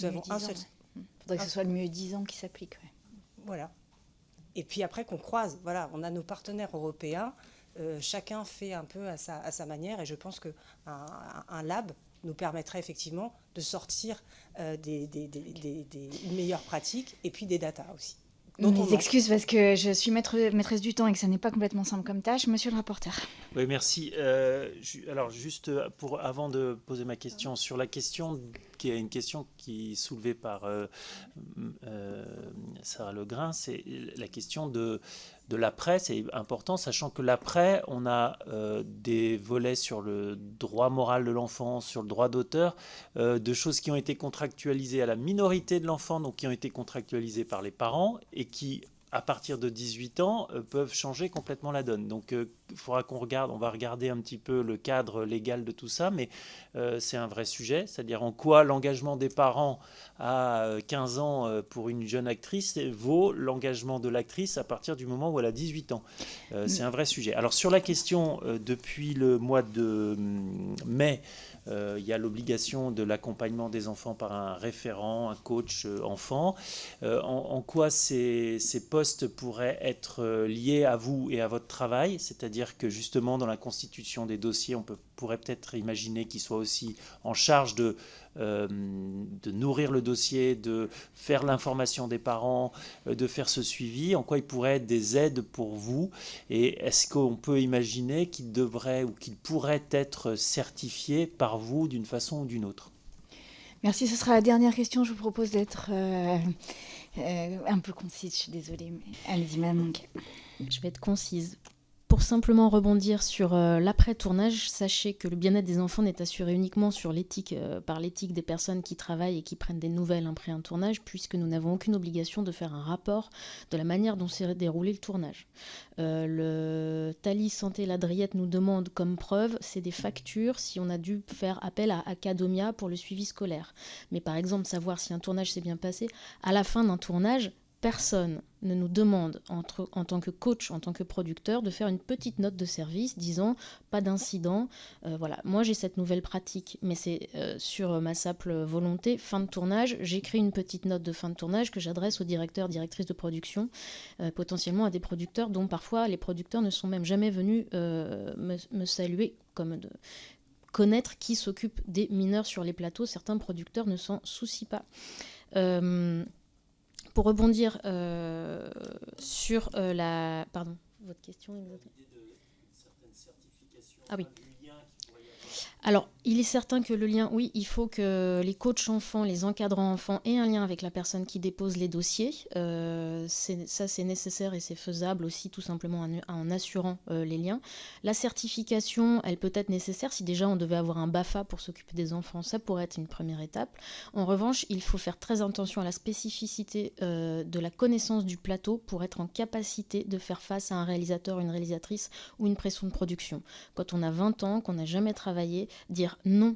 Speaker 2: avons un seul...
Speaker 1: Il faudrait que ce soit le mieux 10 ans qui s'applique. Ouais.
Speaker 2: Voilà. Et puis après qu'on croise, voilà, on a nos partenaires européens, chacun fait un peu à sa manière, et je pense qu'un lab nous permettrait effectivement de sortir une meilleure pratique et puis des datas aussi.
Speaker 1: Mes excuses parce que je suis maîtresse du temps et que ça n'est pas complètement simple comme tâche. Monsieur le rapporteur.
Speaker 5: Oui, merci. Alors, juste avant de poser ma question, sur la question qui est une question qui est soulevée par Sarah Legrain, c'est la question de l'après. C'est important, sachant que l'après, on a des volets sur le droit moral de l'enfant, sur le droit d'auteur, de choses qui ont été contractualisées à la minorité de l'enfant, donc qui ont été contractualisées par les parents et qui, à partir de 18 ans, peuvent changer complètement la donne. Donc, il faudra on va regarder un petit peu le cadre légal de tout ça, mais c'est un vrai sujet, c'est-à-dire en quoi l'engagement des parents à 15 ans pour une jeune actrice vaut l'engagement de l'actrice à partir du moment où elle a 18 ans. C'est un vrai sujet. Alors, sur la question, depuis le mois de mai, il y a l'obligation de l'accompagnement des enfants par un référent, un coach enfant. En quoi ces postes pourraient être liés à vous et à votre travail, c'est-à-dire que justement dans la constitution des dossiers, on pourrait peut-être imaginer qu'ils soient aussi en charge de nourrir le dossier, de faire l'information des parents, de faire ce suivi, en quoi ils pourraient être des aides pour vous, et est-ce qu'on peut imaginer qu'ils devraient ou qu'ils pourraient être certifiés par vous d'une façon ou d'une autre?
Speaker 1: Merci, ce sera la dernière question. Je vous propose d'être un peu concise, je suis désolée. Mais... Allez-y, Madame Longuet.
Speaker 4: Je vais être concise. Pour simplement rebondir sur l'après-tournage, sachez que le bien-être des enfants n'est assuré uniquement par l'éthique des personnes qui travaillent et qui prennent des nouvelles après un tournage, puisque nous n'avons aucune obligation de faire un rapport de la manière dont s'est déroulé le tournage. Le Thalys Santé Ladriette nous demande comme preuve, c'est des factures si on a dû faire appel à Academia pour le suivi scolaire. Mais par exemple, savoir si un tournage s'est bien passé, à la fin d'un tournage, personne ne nous demande, en tant que coach, en tant que producteur, de faire une petite note de service disant pas d'incident. Voilà, moi j'ai cette nouvelle pratique, mais c'est sur ma simple volonté. Fin de tournage, j'écris une petite note de fin de tournage que j'adresse aux directeurs, directrices de production, potentiellement à des producteurs dont parfois les producteurs ne sont même jamais venus me saluer comme de connaître qui s'occupe des mineurs sur les plateaux. Certains producteurs ne s'en soucient pas. Pour rebondir sur la... Pardon, votre question exactement. Ah oui. Alors, il est certain que le lien, oui, il faut que les coachs enfants, les encadrants enfants aient un lien avec la personne qui dépose les dossiers. Ça, c'est nécessaire et c'est faisable aussi tout simplement en assurant les liens. La certification, elle peut être nécessaire si déjà on devait avoir un BAFA pour s'occuper des enfants. Ça pourrait être une première étape. En revanche, il faut faire très attention à la spécificité de la connaissance du plateau pour être en capacité de faire face à un réalisateur, une réalisatrice ou une pression de production. Quand on a 20 ans, qu'on n'a jamais travaillé, dire non.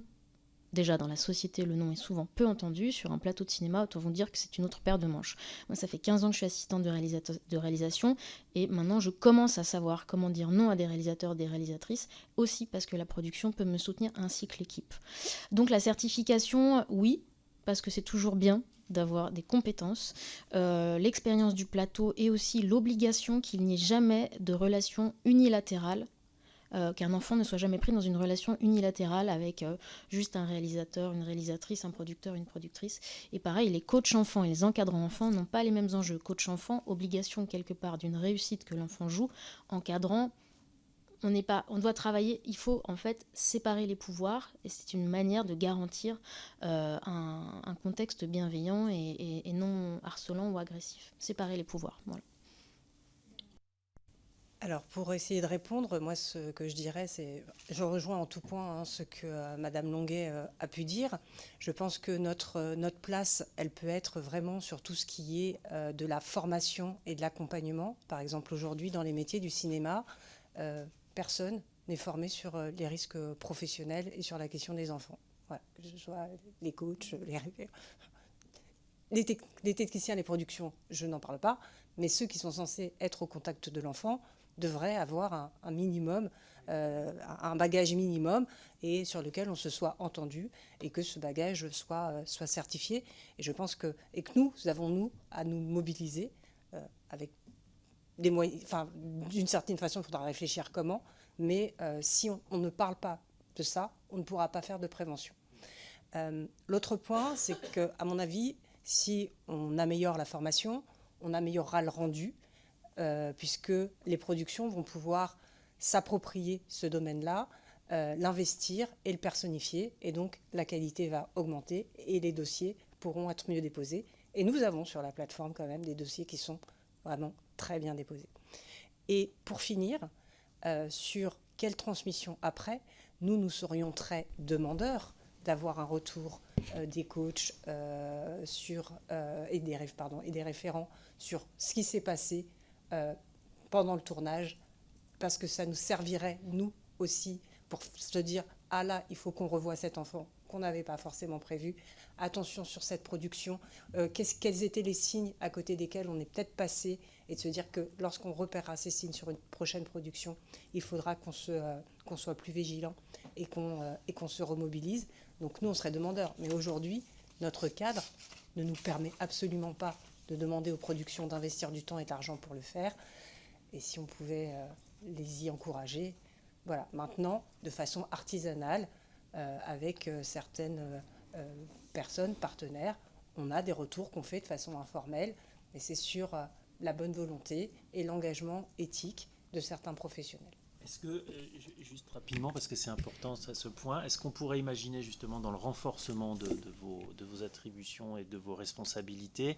Speaker 4: Déjà, dans la société, le nom est souvent peu entendu. Sur un plateau de cinéma, autant vous dire que c'est une autre paire de manches. Moi, ça fait 15 ans que je suis assistante de réalisation et maintenant, je commence à savoir comment dire non à des réalisateurs, des réalisatrices, aussi parce que la production peut me soutenir ainsi que l'équipe. Donc, la certification, oui, parce que c'est toujours bien d'avoir des compétences, l'expérience du plateau et aussi l'obligation qu'il n'y ait jamais de relation unilatérale, qu'un enfant ne soit jamais pris dans une relation unilatérale avec juste un réalisateur, une réalisatrice, un producteur, une productrice. Et pareil, les coachs enfants et les encadrants enfants n'ont pas les mêmes enjeux. Coach enfant, obligation quelque part d'une réussite que l'enfant joue. Encadrant, on doit travailler, il faut en fait séparer les pouvoirs et c'est une manière de garantir un contexte bienveillant et non harcelant ou agressif. Séparer les pouvoirs, voilà.
Speaker 2: Alors, pour essayer de répondre, moi, ce que je dirais, c'est, je rejoins en tout point ce que Madame Longuet a pu dire. Je pense que notre place, elle peut être vraiment sur tout ce qui est de la formation et de l'accompagnement. Par exemple, aujourd'hui, dans les métiers du cinéma, personne n'est formé sur les risques professionnels et sur la question des enfants. Voilà, que ce soit les coachs, les techniciens, les productions, je n'en parle pas, mais ceux qui sont censés être au contact de l'enfant devrait avoir un minimum, un bagage minimum, et sur lequel on se soit entendu, et que ce bagage soit certifié. Et je pense que nous avons, nous, à nous mobiliser avec des moyens. Enfin, d'une certaine façon, il faudra réfléchir comment, mais si on ne parle pas de ça, on ne pourra pas faire de prévention. L'autre point, c'est qu'à mon avis, si on améliore la formation, on améliorera le rendu, puisque les productions vont pouvoir s'approprier ce domaine-là, l'investir et le personnifier, et donc la qualité va augmenter et les dossiers pourront être mieux déposés. Et nous avons sur la plateforme quand même des dossiers qui sont vraiment très bien déposés. Et pour finir, sur quelle transmission après, nous serions très demandeurs d'avoir un retour des coachs et des référents sur ce qui s'est passé pendant le tournage, parce que ça nous servirait, nous aussi, pour se dire « Ah là, il faut qu'on revoie cet enfant qu'on n'avait pas forcément prévu. Attention sur cette production. Quels étaient les signes à côté desquels on est peut-être passé ?» Et de se dire que lorsqu'on repérera ces signes sur une prochaine production, il faudra qu'on soit plus vigilant et qu'on se remobilise. Donc nous, on serait demandeurs. Mais aujourd'hui, notre cadre ne nous permet absolument pas de demander aux productions d'investir du temps et de l'argent pour le faire. Et si on pouvait les y encourager, voilà. Maintenant, de façon artisanale, avec certaines personnes, partenaires, on a des retours qu'on fait de façon informelle, et c'est sur la bonne volonté et l'engagement éthique de certains professionnels.
Speaker 5: Est-ce que, juste rapidement, parce que c'est important ce point, est-ce qu'on pourrait imaginer justement dans le renforcement de vos attributions et de vos responsabilités,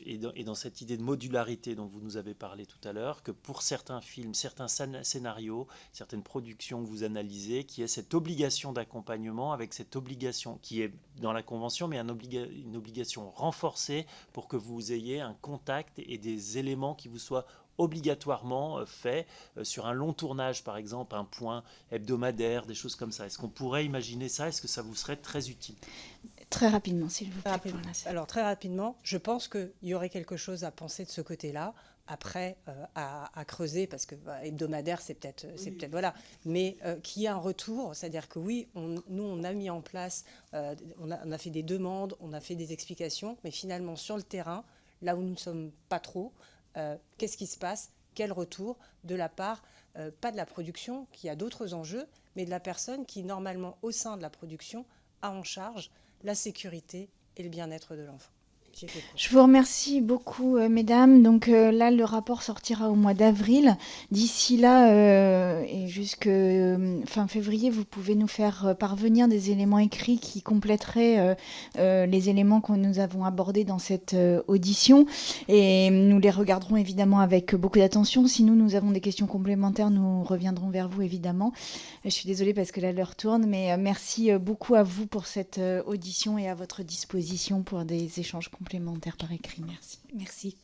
Speaker 5: et dans cette idée de modularité dont vous nous avez parlé tout à l'heure, que pour certains films, certains scénarios, certaines productions que vous analysez, qu'il y ait cette obligation d'accompagnement avec cette obligation qui est dans la Convention, mais une obligation renforcée pour que vous ayez un contact et des éléments qui vous soient obligatoirement fait sur un long tournage, par exemple, un point hebdomadaire, des choses comme ça. Est-ce qu'on pourrait imaginer ça? Est-ce que ça vous serait très utile?
Speaker 1: Très rapidement, s'il vous plaît.
Speaker 2: Alors, très rapidement, je pense qu'il y aurait quelque chose à penser de ce côté-là. Après, à creuser, parce que hebdomadaire, c'est peut-être voilà. Mais qu'il y ait un retour, c'est-à-dire que oui, nous, on a mis en place, on a fait des demandes, on a fait des explications, mais finalement, sur le terrain, là où nous ne sommes pas trop, qu'est-ce qui se passe? Quel retour de la part, pas de la production, qui a d'autres enjeux, mais de la personne qui, normalement, au sein de la production, a en charge la sécurité et le bien-être de l'enfant.
Speaker 1: Je vous remercie beaucoup, mesdames. Donc là, le rapport sortira au mois d'avril. D'ici là, et jusque fin février, vous pouvez nous faire parvenir des éléments écrits qui compléteraient les éléments que nous avons abordés dans cette audition. Et nous les regarderons évidemment avec beaucoup d'attention. Si nous avons des questions complémentaires, nous reviendrons vers vous, évidemment. Je suis désolée parce que là, l'heure tourne, mais merci beaucoup à vous pour cette audition et à votre disposition pour des échanges complémentaires par écrit. Merci.
Speaker 3: Merci.